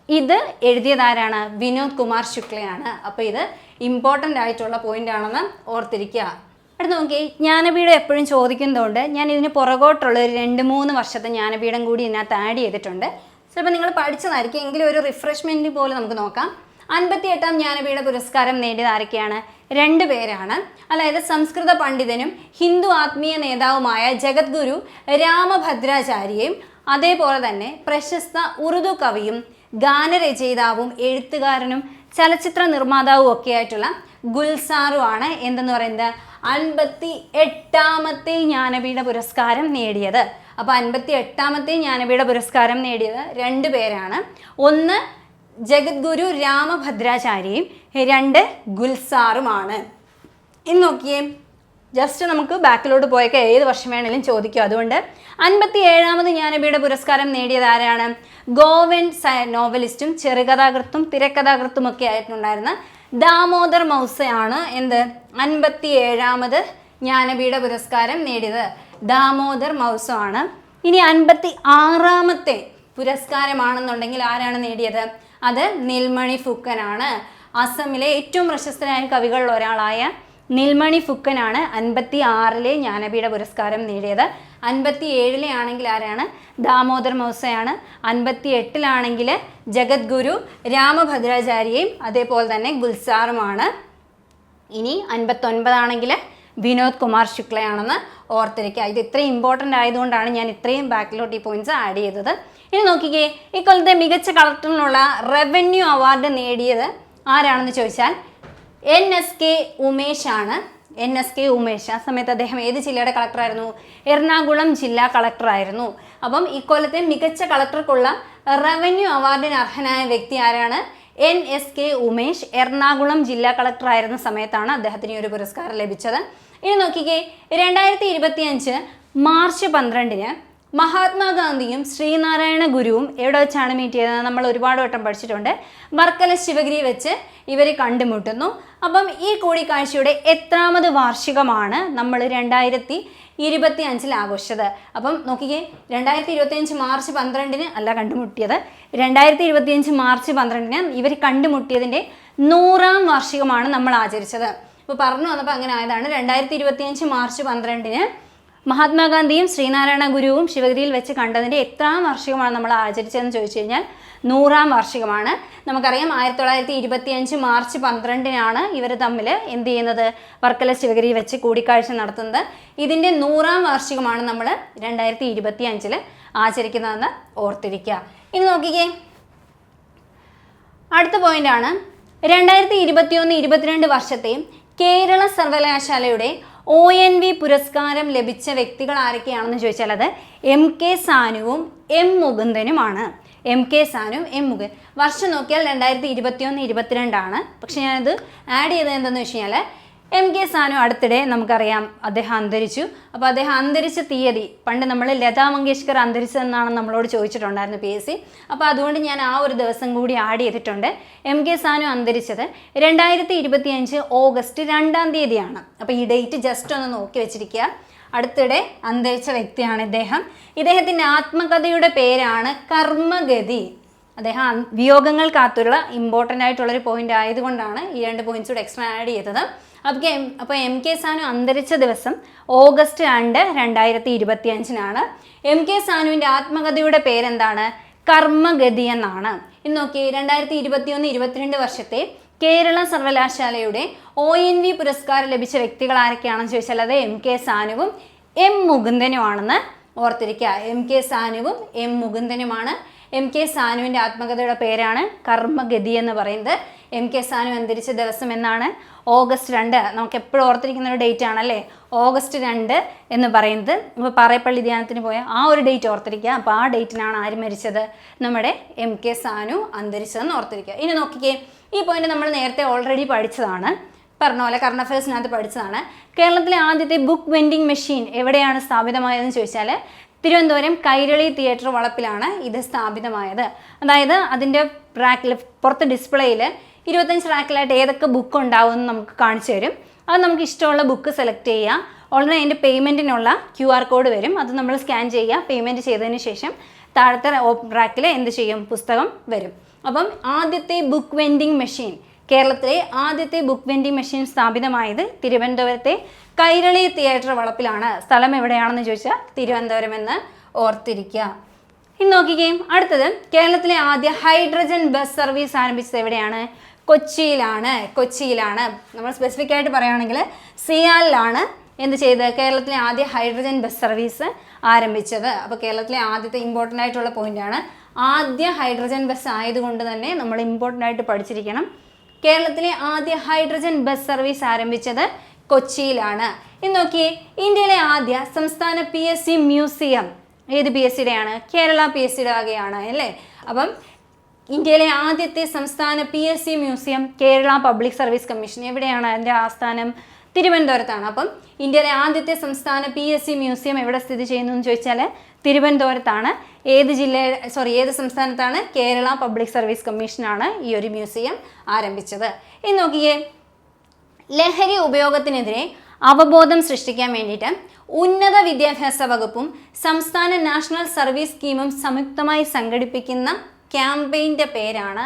ഇത് എഴുതിയതാരാണ്? വിനോദ് കുമാർ ശുക്ലയാണ്. അപ്പോൾ ഇത് ഇമ്പോർട്ടൻ്റ് ആയിട്ടുള്ള പോയിന്റ് ആണെന്ന് ഓർത്തിരിക്കുക. അടുത്ത് നോക്കി, ജ്ഞാനപീഠം എപ്പോഴും ചോദിക്കുന്നതുകൊണ്ട് ഞാൻ ഇതിന് പുറകോട്ടുള്ള ഒരു 2-3 വർഷത്തെ ജ്ഞാനപീഠം കൂടി ഇതിനകത്ത് ആഡ് ചെയ്തിട്ടുണ്ട്. ചിലപ്പോൾ നിങ്ങൾ പഠിച്ചതായിരിക്കും, എങ്കിലും ഒരു റിഫ്രഷ്മെൻറ്റ് പോലെ നമുക്ക് നോക്കാം. 58ാം ജ്ഞാനപീഠ പുരസ്കാരം നേടിയത് ആരൊക്കെയാണ്? 2 പേരാണ്. അതായത് സംസ്കൃത പണ്ഡിതനും ഹിന്ദു ആത്മീയ നേതാവുമായ ജഗദ്ഗുരു രാമഭദ്രാചാര്യയും അതേപോലെ തന്നെ പ്രശസ്ത ഉറുദു കവിയും ഗാനരചയിതാവും എഴുത്തുകാരനും ചലച്ചിത്ര നിർമ്മാതാവും ഒക്കെ ആയിട്ടുള്ള ഗുൽസാറുമാണ് എന്തെന്ന് പറയുന്നത് 58ാമത്തെ ജ്ഞാനപീഠ പുരസ്കാരം നേടിയത്. അപ്പോൾ 58ാമത്തെ ജ്ഞാനപീഠ പുരസ്കാരം നേടിയത് 2 പേരാണ്. ഒന്ന് ജഗദ്ഗുരു രാമഭദ്രാചാര്യയും 2 ഗുൽസാറുമാണ്. ഇന്ന് നോക്കിയേ, ജസ്റ്റ് നമുക്ക് ബാക്കിലോട്ട് പോയൊക്കെ ഏത് വർഷം വേണമെങ്കിലും ചോദിക്കും. അതുകൊണ്ട് 57ാമത് ജ്ഞാനപീഠ പുരസ്കാരം നേടിയത് ആരാണ്? ഗോവൻ നോവലിസ്റ്റും ചെറുകഥാകൃത്തും തിരക്കഥാകൃത്തും ഒക്കെ ആയിട്ടുണ്ടായിരുന്ന ദാമോദർ മൗസയാണ് 57ാമത് ജ്ഞാനപീഠ പുരസ്കാരം നേടിയത്. ദാമോദർ മൗസമാണ്. ഇനി 56ാമത്തെ പുരസ്കാരമാണെന്നുണ്ടെങ്കിൽ ആരാണ് നേടിയത്? അത് നിൽമണി ഫുക്കനാണ്. അസമിലെ ഏറ്റവും പ്രശസ്തനായ കവികളിൽ ഒരാളായ നിൽമണി ഫുക്കനാണ് 56ലെ ജ്ഞാനപീഠ പുരസ്കാരം നേടിയത്. 57ലെ ആണെങ്കിൽ ആരാണ്? ദാമോദർ മൗസയാണ്. 58ലാണെങ്കിൽ ജഗദ്ഗുരു രാമഭദ്രാചാര്യയും അതേപോലെ തന്നെ ഗുൽസാറുമാണ്. ഇനി 59ആണെങ്കിൽ വിനോദ് കുമാർ ശുക്ലയാണെന്ന് ഓർത്തിരിക്കുക. ഇത് ഇത്രയും ഇമ്പോർട്ടൻ്റ് ആയതുകൊണ്ടാണ് ഞാൻ ഇത്രയും ബാക്കിലോട്ട് ഈ പോയിന്റ്സ് ആഡ് ചെയ്തത്. ഇനി നോക്കിക്കേ, ഇക്കൊല്ലത്തെ മികച്ച കളക്ടറിനുള്ള റവന്യൂ അവാർഡ് നേടിയത് ആരാണെന്ന് ചോദിച്ചാൽ NSK ഉമേഷ് ആണ്. NSK ഉമേഷ്. ആ സമയത്ത് അദ്ദേഹം ഏത് ജില്ലയുടെ കളക്ടറായിരുന്നു? എറണാകുളം ജില്ലാ കളക്ടറായിരുന്നു. അപ്പം ഇക്കൊല്ലത്തെ മികച്ച കളക്ടർക്കുള്ള റവന്യൂ അവാർഡിന് അർഹനായ വ്യക്തി ആരാണ്? NSK ഉമേഷ്. എറണാകുളം ജില്ലാ കളക്ടറായിരുന്ന സമയത്താണ് അദ്ദേഹത്തിന് ഈ ഒരു പുരസ്കാരം ലഭിച്ചത്. ഇനി നോക്കിക്കേ, 2025 മാർച്ച് 12 മഹാത്മാഗാന്ധിയും ശ്രീനാരായണ ഗുരുവും എവിടെ വെച്ചാണ് മീറ്റ് ചെയ്തത്? നമ്മൾ ഒരുപാട് വട്ടം പഠിച്ചിട്ടുണ്ട്. വർക്കല ശിവഗിരി വെച്ച് ഇവർ കണ്ടുമുട്ടുന്നു. അപ്പം ഈ കൂടിക്കാഴ്ചയുടെ എത്രാമത് വാർഷികമാണ് നമ്മൾ 2025 ആഘോഷിച്ചത്? അപ്പം നോക്കിക്കേ, 2025 മാർച്ച് 12 അല്ല കണ്ടുമുട്ടിയത്, 2025 മാർച്ച് 12 ഇവർ കണ്ടുമുട്ടിയതിൻ്റെ 100ാം വാർഷികമാണ് നമ്മൾ ആചരിച്ചത്. അപ്പോൾ പറഞ്ഞു വന്നപ്പോൾ അങ്ങനെ ആയതാണ്. 2025 മാർച്ച് 12 മഹാത്മാഗാന്ധിയും ശ്രീനാരായണ ഗുരുവും ശിവഗിരിയിൽ വെച്ച് കണ്ടതിൻ്റെ എത്രാം വാർഷികമാണ് നമ്മൾ ആചരിച്ചതെന്ന് ചോദിച്ചു കഴിഞ്ഞാൽ 100ാം വാർഷികമാണ്. നമുക്കറിയാം 1925 മാർച്ച് 12 ഇവർ തമ്മിൽ എന്ത് ചെയ്യുന്നത്? വർക്കല ശിവഗിരി വെച്ച് കൂടിക്കാഴ്ച നടത്തുന്നത്. ഇതിൻ്റെ 100ാം വാർഷികമാണ് നമ്മൾ 2025 ആചരിക്കുന്നതെന്ന് ഓർത്തിരിക്കുക. ഇനി നോക്കിക്കേ, അടുത്ത പോയിന്റാണ് 2021-22 വർഷത്തെ കേരള സർവകലാശാലയുടെ ONV പുരസ്കാരം ലഭിച്ച വ്യക്തികൾ ആരൊക്കെയാണെന്ന് ചോദിച്ചാൽ അത് MK സാനുവും M മുകുന്ദനുമാണ്. MK Sanu, M Mukundan. വർഷം നോക്കിയാൽ 2021-22 ആണ്. പക്ഷെ ഞാനത് ആഡ് ചെയ്തത് എന്താണെന്ന് വെച്ച് കഴിഞ്ഞാൽ എം കെ സാനു അടുത്തിടെ നമുക്കറിയാം അദ്ദേഹം അന്തരിച്ചു. അപ്പോൾ അദ്ദേഹം അന്തരിച്ച തീയതി പണ്ട് നമ്മൾ ലതാ മങ്കേഷ്കർ അന്തരിച്ചതെന്നാണ് നമ്മളോട് ചോദിച്ചിട്ടുണ്ടായിരുന്നു PSC. അപ്പോൾ അതുകൊണ്ട് ഞാൻ ആ ഒരു ദിവസം കൂടി ആഡ് ചെയ്തിട്ടുണ്ട്. എം കെ സാനു അന്തരിച്ചത് 2025 ഓഗസ്റ്റ് 2-ാം തീയതിയാണ്. അപ്പോൾ ഈ ഡേറ്റ് ജസ്റ്റ് ഒന്ന് നോക്കി വെച്ചിരിക്കുക. അടുത്തിടെ അന്തരിച്ച വ്യക്തിയാണ് ഇദ്ദേഹം. ഇദ്ദേഹത്തിൻ്റെ ആത്മകഥയുടെ പേരാണ് കർമ്മഗതി. അദ്ദേഹം വിയോഗങ്ങൾ കാത്തുള്ള ഇമ്പോർട്ടൻ്റ് ആയിട്ടുള്ളൊരു പോയിന്റ് ആയതുകൊണ്ടാണ് ഈ 2 പോയിന്റ്സ് കൂടെ എക്സ്ട്രാ ആഡ് ചെയ്തത്. അപ്പോൾ എം കെ സാനു അന്തരിച്ച ദിവസം ഓഗസ്റ്റ് 2, 2025 എം കെ സാനുവിൻ്റെ ആത്മകഥയുടെ പേരെന്താണ്? കർമ്മഗതി എന്നാണ്. ഇന്ന് നോക്കി 2021-22 വർഷത്തെ കേരള സർവകലാശാലയുടെ ONV പുരസ്കാരം ലഭിച്ച വ്യക്തികൾ ആരൊക്കെയാണെന്ന് ചോദിച്ചാൽ അത് എം കെ സാനുവും എം മുകുന്ദനുമാണെന്ന് ഓർത്തിരിക്കുക. എം കെ സാനുവും എം മുകുന്ദനുമാണ്. എം കെ സാനുവിൻ്റെ ആത്മകഥയുടെ പേരാണ് കർമ്മഗതി എന്ന് പറയുന്നത്. എം കെ സാനു അന്തരിച്ച ദിവസം എന്നാണ്? ഓഗസ്റ്റ് 2. നമുക്ക് എപ്പോഴും ഓർത്തിരിക്കുന്ന ഒരു ഡേറ്റ് ആണല്ലേ ഓഗസ്റ്റ് 2 എന്ന് പറയുന്നത്. ഇപ്പോൾ പാറേപ്പള്ളി ധ്യാനത്തിന് പോയ ആ ഒരു ഡേറ്റ് ഓർത്തിരിക്കുക. അപ്പോൾ ആ ഡേറ്റിനാണ് ആര് മരിച്ചത്? നമ്മുടെ എം കെ സാനു അന്തരിച്ചതെന്ന് ഓർത്തിരിക്കുക. ഇനി നോക്കിക്കേ, ഈ പോയിന്റ് നമ്മൾ നേരത്തെ ഓൾറെഡി പഠിച്ചതാണ്, പറഞ്ഞ പോലെ കറണ്ട് അഫയേഴ്സിനകത്ത് പഠിച്ചതാണ്. കേരളത്തിലെ ആദ്യത്തെ ബുക്ക് വെൻഡിങ് മെഷീൻ എവിടെയാണ് സ്ഥാപിതമായതെന്ന് ചോദിച്ചാൽ തിരുവനന്തപുരം കൈരളി തിയേറ്റർ വളപ്പിലാണ് ഇത് സ്ഥാപിതമായത്. അതായത് അതിൻ്റെ റാക്കിൽ പുറത്ത് ഡിസ്പ്ലേയിൽ 25 റാക്കിലായിട്ട് ഏതൊക്കെ ബുക്ക് ഉണ്ടാവുമെന്ന് നമുക്ക് കാണിച്ചു തരും. അത് നമുക്ക് ഇഷ്ടമുള്ള ബുക്ക് സെലക്ട് ചെയ്യാം. ഉടനെ അതിൻ്റെ പേയ്മെൻറ്റിനുള്ള QR കോഡ് വരും. അത് നമ്മൾ സ്കാൻ ചെയ്യുക. പേയ്മെൻറ്റ് ചെയ്തതിന് ശേഷം താഴത്തെ റാക്കിൽ എന്ത് ചെയ്യും? പുസ്തകം വരും. അപ്പം ആദ്യത്തെ ബുക്ക് വെൻഡിങ് മെഷീൻ, കേരളത്തിലെ ആദ്യത്തെ ബുക്ക് വെൻഡിങ് മെഷീൻ സ്ഥാപിതമായത് തിരുവനന്തപുരത്തെ കൈരളി തിയേറ്റർ വളപ്പിലാണ്. സ്ഥലം എവിടെയാണെന്ന് ചോദിച്ചാൽ തിരുവനന്തപുരം എന്ന് ഓർത്തിരിക്കുക. ഇനി നോക്കിക്കേ, അടുത്തത് കേരളത്തിലെ ആദ്യ ഹൈഡ്രജൻ ബസ് സർവീസ് ആരംഭിച്ചത് എവിടെയാണ്? കൊച്ചിയിലാണ്. നമ്മൾ സ്പെസിഫിക് ആയിട്ട് പറയുകയാണെങ്കിൽ സിയാലിലാണ് എന്ത് ചെയ്തത്? കേരളത്തിലെ ആദ്യ ഹൈഡ്രജൻ ബസ് സർവീസ് ആരംഭിച്ചത്. അപ്പോൾ കേരളത്തിലെ ആദ്യത്തെ ഇമ്പോർട്ടൻ്റ് ആയിട്ടുള്ള പോയിന്റാണ്. ആദ്യ ഹൈഡ്രജൻ ബസ് ആയതുകൊണ്ട് തന്നെ നമ്മൾ ഇമ്പോർട്ടൻ്റ് ആയിട്ട് പഠിച്ചിരിക്കണം. കേരളത്തിലെ ആദ്യ ഹൈഡ്രജൻ ബസ് സർവീസ് ആരംഭിച്ചത് കൊച്ചിയിലാണ്. ഇന്ന് നോക്കിയേ, ഇന്ത്യയിലെ ആദ്യ സംസ്ഥാന PSC മ്യൂസിയം ഏത് PSCയുടെയാണ്? കേരള PSCയുടെ വകയാണ് അല്ലേ. അപ്പം ഇന്ത്യയിലെ ആദ്യത്തെ സംസ്ഥാന PSC museum Kerala public service commission എവിടെയാണ്? അതിൻ്റെ ആസ്ഥാനം തിരുവനന്തപുരത്താണ്. അപ്പം ഇന്ത്യയിലെ ആദ്യത്തെ സംസ്ഥാന PSC മ്യൂസിയം എവിടെ സ്ഥിതി ചെയ്യുന്നു എന്ന് ചോദിച്ചാൽ തിരുവനന്തപുരത്താണ്. ഏത് സംസ്ഥാനത്താണ്? കേരള പബ്ലിക് സർവീസ് കമ്മീഷനാണ് ഈ ഒരു മ്യൂസിയം ആരംഭിച്ചത്. ഇനി നോക്കിയേ, ലഹരി ഉപയോഗത്തിനെതിരെ അവബോധം സൃഷ്ടിക്കാൻ വേണ്ടിയിട്ട് ഉന്നത വിദ്യാഭ്യാസ വകുപ്പും സംസ്ഥാന നാഷണൽ സർവീസ് സ്കീമും സംയുക്തമായി സംഘടിപ്പിക്കുന്ന ക്യാമ്പയിൻ്റെ പേരാണ്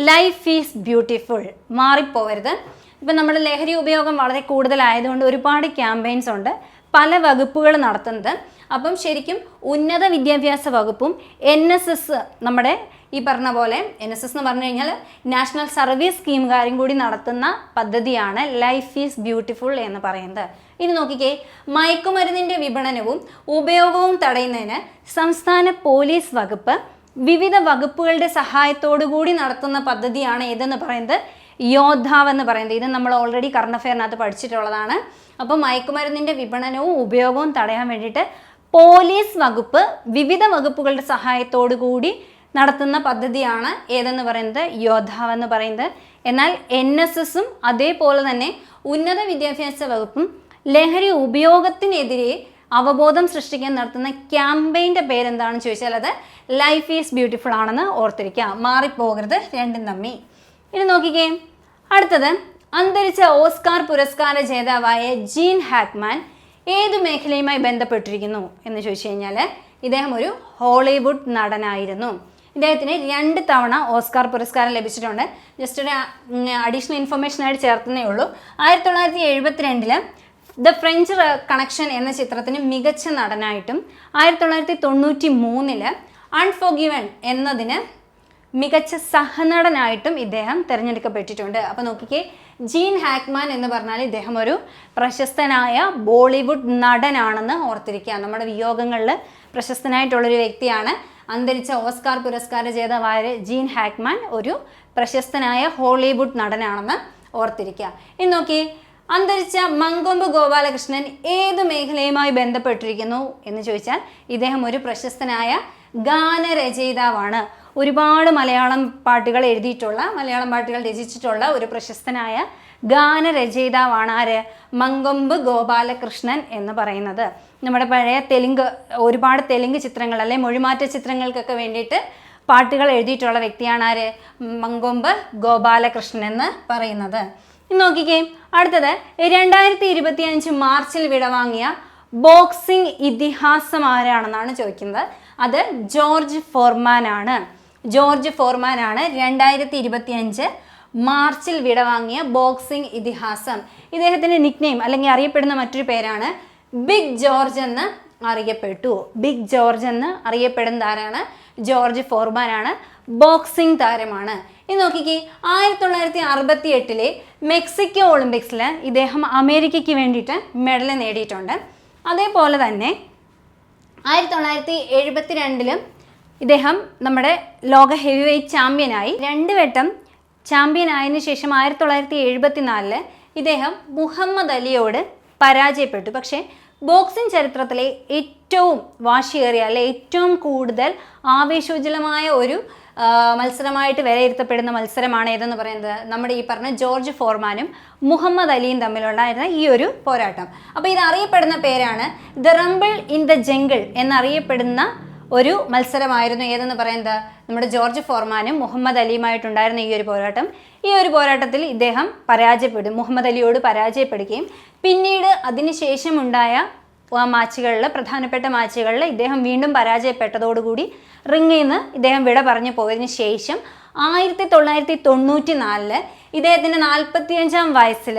ലൈഫ് ഈസ് ബ്യൂട്ടിഫുൾ. മാറിപ്പോവരുത്. ഇപ്പം നമ്മുടെ ലഹരി ഉപയോഗം വളരെ കൂടുതലായതുകൊണ്ട് ഒരുപാട് ക്യാമ്പയിൻസ് ഉണ്ട് പല വകുപ്പുകൾ നടത്തുന്നത്. അപ്പം ശരിക്കും ഉന്നത വിദ്യാഭ്യാസ വകുപ്പും NSS, നമ്മുടെ ഈ പറഞ്ഞ പോലെ NSS എന്ന് പറഞ്ഞു കഴിഞ്ഞാൽ നാഷണൽ സർവീസ് സ്കീമുകാരും കൂടി നടത്തുന്ന പദ്ധതിയാണ് ലൈഫ് ഈസ് ബ്യൂട്ടിഫുൾ എന്ന് പറയുന്നത്. ഇനി നോക്കിക്കേ, മയക്കുമരുന്നിൻ്റെ വിപണനവും ഉപയോഗവും തടയുന്നതിന് സംസ്ഥാന പോലീസ് വകുപ്പ് വിവിധ വകുപ്പുകളുടെ സഹായത്തോടു കൂടി നടത്തുന്ന പദ്ധതിയാണ് ഏതെന്ന് പറയുന്നത്? യോദ്ധാവ് എന്ന് പറയുന്നത്. ഇത് നമ്മൾ ഓൾറെഡി കറണ്ട് അഫെയറിനകത്ത് പഠിച്ചിട്ടുള്ളതാണ്. അപ്പോൾ മയക്കുമരുന്നിൻ്റെ വിപണനവും ഉപയോഗവും തടയാൻ വേണ്ടിയിട്ട് പോലീസ് വകുപ്പ് വിവിധ വകുപ്പുകളുടെ സഹായത്തോടു കൂടി നടത്തുന്ന പദ്ധതിയാണ് ഏതെന്ന് പറയുന്നത്? യോദ്ധാവ് എന്ന് പറയുന്നത്. എന്നാൽ NSSഉം അതേപോലെ തന്നെ ഉന്നത വിദ്യാഭ്യാസ വകുപ്പും ലഹരി ഉപയോഗത്തിനെതിരെ അവബോധം സൃഷ്ടിക്കാൻ നടത്തുന്ന ക്യാമ്പയിൻ്റെ പേരെന്താണെന്ന് ചോദിച്ചാൽ അത് ലൈഫ് ഈസ് ബ്യൂട്ടിഫുൾ ആണെന്ന് ഓർത്തിരിക്കുക. മാറിപ്പോകരുത് രണ്ടും തമ്മി. ഇനി നോക്കിക്കേ, അടുത്തത് അന്തരിച്ച ഓസ്കാർ പുരസ്കാര ജേതാവായ ജീൻ ഹാക്മാൻ ഏതു മേഖലയുമായി ബന്ധപ്പെട്ടിരിക്കുന്നു എന്ന് ചോദിച്ചു കഴിഞ്ഞാൽ ഇദ്ദേഹം ഒരു ഹോളിവുഡ് നടനായിരുന്നു. ഇദ്ദേഹത്തിന് 2 തവണ ഓസ്കാർ പുരസ്കാരം ലഭിച്ചിട്ടുണ്ട്. ജസ്റ്റ് ഒരു അഡീഷണൽ ഇൻഫർമേഷനായിട്ട് ചേർത്തതേ ഉള്ളൂ. 1972 ദ ഫ്രഞ്ച് കണക്ഷൻ എന്ന ചിത്രത്തിന് മികച്ച നടനായിട്ടും 1993 അൺഫോർഗിവൺ എന്നതിന് മികച്ച സഹനടനായിട്ടും ഇദ്ദേഹം തിരഞ്ഞെടുക്കപ്പെട്ടിട്ടുണ്ട്. അപ്പോൾ നോക്കിക്കേ, ജീൻ ഹാക്മാൻ എന്ന് പറഞ്ഞാൽ ഇദ്ദേഹം ഒരു പ്രശസ്തനായ ബോളിവുഡ് നടനാണെന്ന് ഓർത്തിരിക്കുക. നമ്മുടെ വിയോഗങ്ങളിൽ പ്രശസ്തനായിട്ടുള്ളൊരു വ്യക്തിയാണ്. അന്തരിച്ച ഓസ്കാർ പുരസ്കാര ജേതാവായ ജീൻ ഹാക്മാൻ ഒരു പ്രശസ്തനായ ഹോളിവുഡ് നടനാണെന്ന് ഓർത്തിരിക്കുക. ഇനി നോക്കി, അന്തരിച്ച മങ്കൊമ്പ് ഗോപാലകൃഷ്ണൻ ഏത് മേഖലയുമായി ബന്ധപ്പെട്ടിരിക്കുന്നു എന്ന് ചോദിച്ചാൽ ഇദ്ദേഹം ഒരു പ്രശസ്തനായ ഗാനരചയിതാവാണ്. ഒരുപാട് മലയാളം പാട്ടുകൾ രചിച്ചിട്ടുള്ള ഒരു പ്രശസ്തനായ ഗാനരചയിതാവാണ് ആര്? മങ്കൊമ്പ് ഗോപാലകൃഷ്ണൻ എന്ന് പറയുന്നത്. നമ്മുടെ പഴയ ഒരുപാട് തെലുങ്ക് ചിത്രങ്ങൾ അല്ലെ മൊഴിമാറ്റ ചിത്രങ്ങൾക്കൊക്കെ വേണ്ടിയിട്ട് പാട്ടുകൾ എഴുതിയിട്ടുള്ള വ്യക്തിയാണ് ആര്? മങ്കൊമ്പ് ഗോപാലകൃഷ്ണൻ എന്ന് പറയുന്നത്. നോക്കിക്കേ, അടുത്തത് 2025 മാർച്ചിൽ വിടവാങ്ങിയ ബോക്സിംഗ് ഇതിഹാസം ആരാണെന്നാണ് ചോദിക്കുന്നത്. അത് ജോർജ് ഫോർമാൻ ആണ്. ജോർജ് ഫോർമാൻ ആണ് 2025 മാർച്ചിൽ വിടവാങ്ങിയ ബോക്സിംഗ് ഇതിഹാസം. ഇദ്ദേഹത്തിൻ്റെ നിക്നെയിം അല്ലെങ്കിൽ അറിയപ്പെടുന്ന മറ്റൊരു പേരാണ് ബിഗ് ജോർജ് എന്ന് അറിയപ്പെട്ടു. ബിഗ് ജോർജ് എന്ന് അറിയപ്പെടുന്ന ആരാണ്? ജോർജ് ഫോർമാൻ ആണ്. ബോക്സിംഗ് താരമാണ്. ഇത് നോക്കിക്കേ, 1968 മെക്സിക്കോ ഒളിമ്പിക്സിൽ ഇദ്ദേഹം അമേരിക്കയ്ക്ക് വേണ്ടിയിട്ട് മെഡൽ നേടിയിട്ടുണ്ട്. അതേപോലെ തന്നെ 1972 ഇദ്ദേഹം നമ്മുടെ ലോക ഹെവി വെയ്റ്റ് ചാമ്പ്യനായി. 2 വട്ടം ചാമ്പ്യൻ ആയതിനു ശേഷം 1974 ഇദ്ദേഹം മുഹമ്മദ് അലിയോട് പരാജയപ്പെട്ടു. പക്ഷേ ബോക്സിംഗ് ചരിത്രത്തിലെ ഏറ്റവും വാശിയേറിയ അല്ലെ ഏറ്റവും കൂടുതൽ ആവേശോജ്വലമായ ഒരു മത്സരമായിട്ട് വിലയിരുത്തപ്പെടുന്ന മത്സരമാണ് ഏതെന്ന് പറയുന്നത് നമ്മുടെ ഈ പറഞ്ഞ ജോർജ് ഫോർമാനും മുഹമ്മദ് അലിയും തമ്മിലുണ്ടായിരുന്ന ഈ ഒരു പോരാട്ടം. അപ്പോൾ ഇത് അറിയപ്പെടുന്ന പേരാണ് the rumble in the jungle എന്നറിയപ്പെടുന്ന ഒരു മത്സരമായിരുന്നു ഏതെന്ന് പറയുന്നത് നമ്മുടെ ജോർജ് ഫോർമാനും മുഹമ്മദ് അലിയുമായിട്ടുണ്ടായിരുന്ന ഈ ഒരു പോരാട്ടം. ഈ ഒരു പോരാട്ടത്തിൽ ഇദ്ദേഹം മുഹമ്മദ് അലിയോട് പരാജയപ്പെടുകയും പിന്നീട് അതിനുശേഷം ഉണ്ടായ പ്രധാനപ്പെട്ട മാച്ചുകളിൽ ഇദ്ദേഹം വീണ്ടും പരാജയപ്പെട്ടതോടുകൂടി റിങ്ങിൽ നിന്ന് ഇദ്ദേഹം വിട പറഞ്ഞു പോയതിനു ശേഷം 1994 ഇദ്ദേഹത്തിൻ്റെ 45-ാം വയസ്സിൽ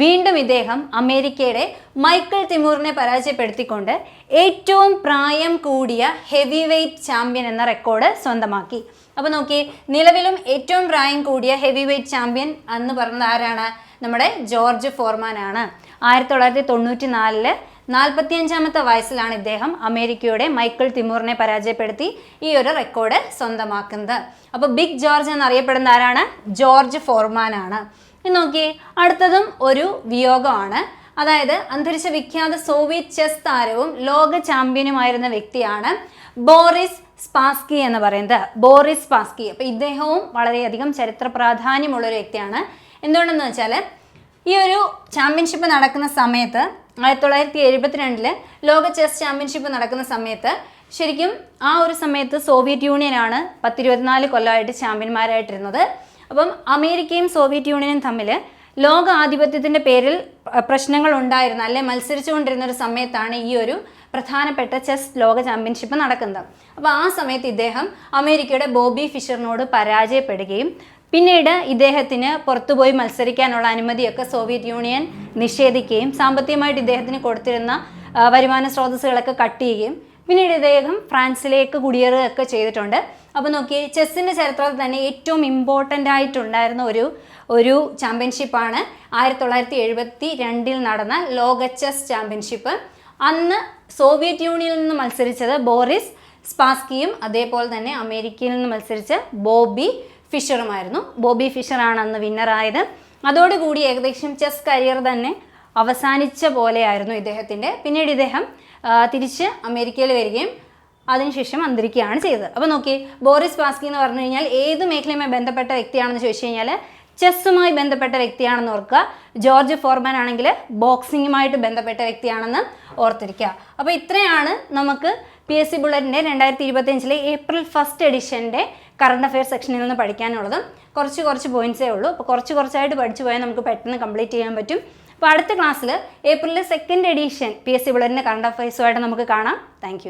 വീണ്ടും ഇദ്ദേഹം അമേരിക്കയുടെ മൈക്കിൾ തിമൂറിനെ പരാജയപ്പെടുത്തിക്കൊണ്ട് ഏറ്റവും പ്രായം കൂടിയ ഹെവി വെയ്റ്റ് ചാമ്പ്യൻ എന്ന റെക്കോർഡ് സ്വന്തമാക്കി. അപ്പോൾ നോക്കിയേ, നിലവിലും ഏറ്റവും പ്രായം കൂടിയ ഹെവി വെയ്റ്റ് ചാമ്പ്യൻ എന്ന് പറയുന്നത് ആരാണ്? നമ്മുടെ ജോർജ് ഫോർമാൻ ആണ്. 1994 45-ാമത്തെ വയസ്സിലാണ് ഇദ്ദേഹം അമേരിക്കയുടെ മൈക്കിൾ തിമൂറിനെ പരാജയപ്പെടുത്തി ഈ ഒരു റെക്കോർഡ് സ്വന്തമാക്കുന്നത്. അപ്പോൾ ബിഗ് ജോർജ് എന്നറിയപ്പെടുന്ന ആരാണ്? ജോർജ് ഫോർമാൻ ആണ്. ഇത് നോക്കിയേ, അടുത്തതും ഒരു വിയോഗമാണ്. അതായത് അന്തരിച്ച വിഖ്യാത സോവിയറ്റ് ചെസ് താരവും ലോക ചാമ്പ്യനുമായിരുന്ന വ്യക്തിയാണ് ബോറിസ് സ്പാസ്കി എന്ന് പറയുന്നത്. Boris Spassky. അപ്പോൾ ഇദ്ദേഹവും വളരെയധികം ചരിത്ര പ്രാധാന്യമുള്ളൊരു വ്യക്തിയാണ്. എന്തുകൊണ്ടെന്ന് വെച്ചാൽ ഈ ഒരു ചാമ്പ്യൻഷിപ്പ് നടക്കുന്ന സമയത്ത് 1972 ലോക ചെസ് ചാമ്പ്യൻഷിപ്പ് നടക്കുന്ന സമയത്ത് ശരിക്കും ആ ഒരു സമയത്ത് സോവിയറ്റ് യൂണിയനാണ് 10-24 കൊല്ലമായിട്ട് ചാമ്പ്യന്മാരായിട്ടിരുന്നത്. അപ്പം അമേരിക്കയും സോവിയറ്റ് യൂണിയനും തമ്മിൽ ലോക ആധിപത്യത്തിൻ്റെ പേരിൽ പ്രശ്നങ്ങൾ ഉണ്ടായിരുന്ന അല്ലെ മത്സരിച്ചുകൊണ്ടിരുന്ന ഒരു സമയത്താണ് ഈ ഒരു പ്രധാനപ്പെട്ട ചെസ് ലോക ചാമ്പ്യൻഷിപ്പ് നടക്കുന്നത്. അപ്പോൾ ആ സമയത്ത് ഇദ്ദേഹം അമേരിക്കയുടെ ബോബി ഫിഷറിനോട് പരാജയപ്പെടുകയും പിന്നീട് ഇദ്ദേഹത്തിന് പുറത്തുപോയി മത്സരിക്കാനുള്ള അനുമതിയൊക്കെ സോവിയറ്റ് യൂണിയൻ നിഷേധിക്കുകയും സാമ്പത്തികമായിട്ട് ഇദ്ദേഹത്തിന് കൊടുത്തിരുന്ന വരുമാന സ്രോതസ്സുകളൊക്കെ കട്ട് ചെയ്യുകയും പിന്നീട് ഇദ്ദേഹം ഫ്രാൻസിലേക്ക് കുടിയേറുകയൊക്കെ ചെയ്തിട്ടുണ്ട്. അപ്പോൾ നോക്കിയേ, ചെസ്സിൻ്റെ ചരിത്രത്തിൽ തന്നെ ഏറ്റവും ഇമ്പോർട്ടൻ്റ് ആയിട്ടുണ്ടായിരുന്ന ഒരു ചാമ്പ്യൻഷിപ്പാണ് 1972 നടന്ന ലോക ചെസ് ചാമ്പ്യൻഷിപ്പ്. അന്ന് സോവിയറ്റ് യൂണിയനിൽ നിന്ന് മത്സരിച്ചത് ബോറിസ് സ്പാസ്കിയും അതേപോലെ തന്നെ അമേരിക്കയിൽ നിന്ന് മത്സരിച്ച ബോബി ഫിഷറുമായിരുന്നു. ബോബി ഫിഷറാണ് അന്ന് വിന്നറായത്. അതോടുകൂടി ഏകദേശം ചെസ് കരിയർ തന്നെ അവസാനിച്ച പോലെയായിരുന്നു ഇദ്ദേഹത്തിൻ്റെ. പിന്നീട് ഇദ്ദേഹം തിരിച്ച് അമേരിക്കയിൽ വരികയും അതിനുശേഷം അന്തരിക്കുകയാണ് ചെയ്തത്. അപ്പോൾ നോക്കി, ബോറിസ് സ്പാസ്കി എന്ന് പറഞ്ഞു കഴിഞ്ഞാൽ ഏത് മേഖലയുമായി ബന്ധപ്പെട്ട വ്യക്തിയാണെന്ന് ചോദിച്ചു കഴിഞ്ഞാൽ ചെസ്സുമായി ബന്ധപ്പെട്ട വ്യക്തിയാണെന്ന് ഓർക്കുക. ജോർജ് ഫോർമാൻ ആണെങ്കിൽ ബോക്സിങ്ങുമായിട്ട് ബന്ധപ്പെട്ട വ്യക്തിയാണെന്ന് ഓർത്തിരിക്കുക. അപ്പോൾ ഇത്രയാണ് നമുക്ക് PSC ബുള്ളറ്റിൻ്റെ 2025 ഏപ്രിൽ 1 എഡിഷൻ്റെ കറണ്ട് അഫെയർ സെക്ഷനിൽ നിന്ന് പഠിക്കാനുള്ളതും. കുറച്ച് പോയിന്റ്സേ ഉള്ളൂ. അപ്പോൾ കുറച്ചായിട്ട് പഠിച്ചു പോയാൽ നമുക്ക് പെട്ടെന്ന് കംപ്ലീറ്റ് ചെയ്യാൻ പറ്റും. അപ്പോൾ അടുത്ത ക്ലാസ്സിൽ ഏപ്രിൽ 2 എഡിഷൻ PSC ബുള്ളറ്റിൻ്റെ കറണ്ട് അഫെയർസുമായിട്ട് നമുക്ക് കാണാം. താങ്ക്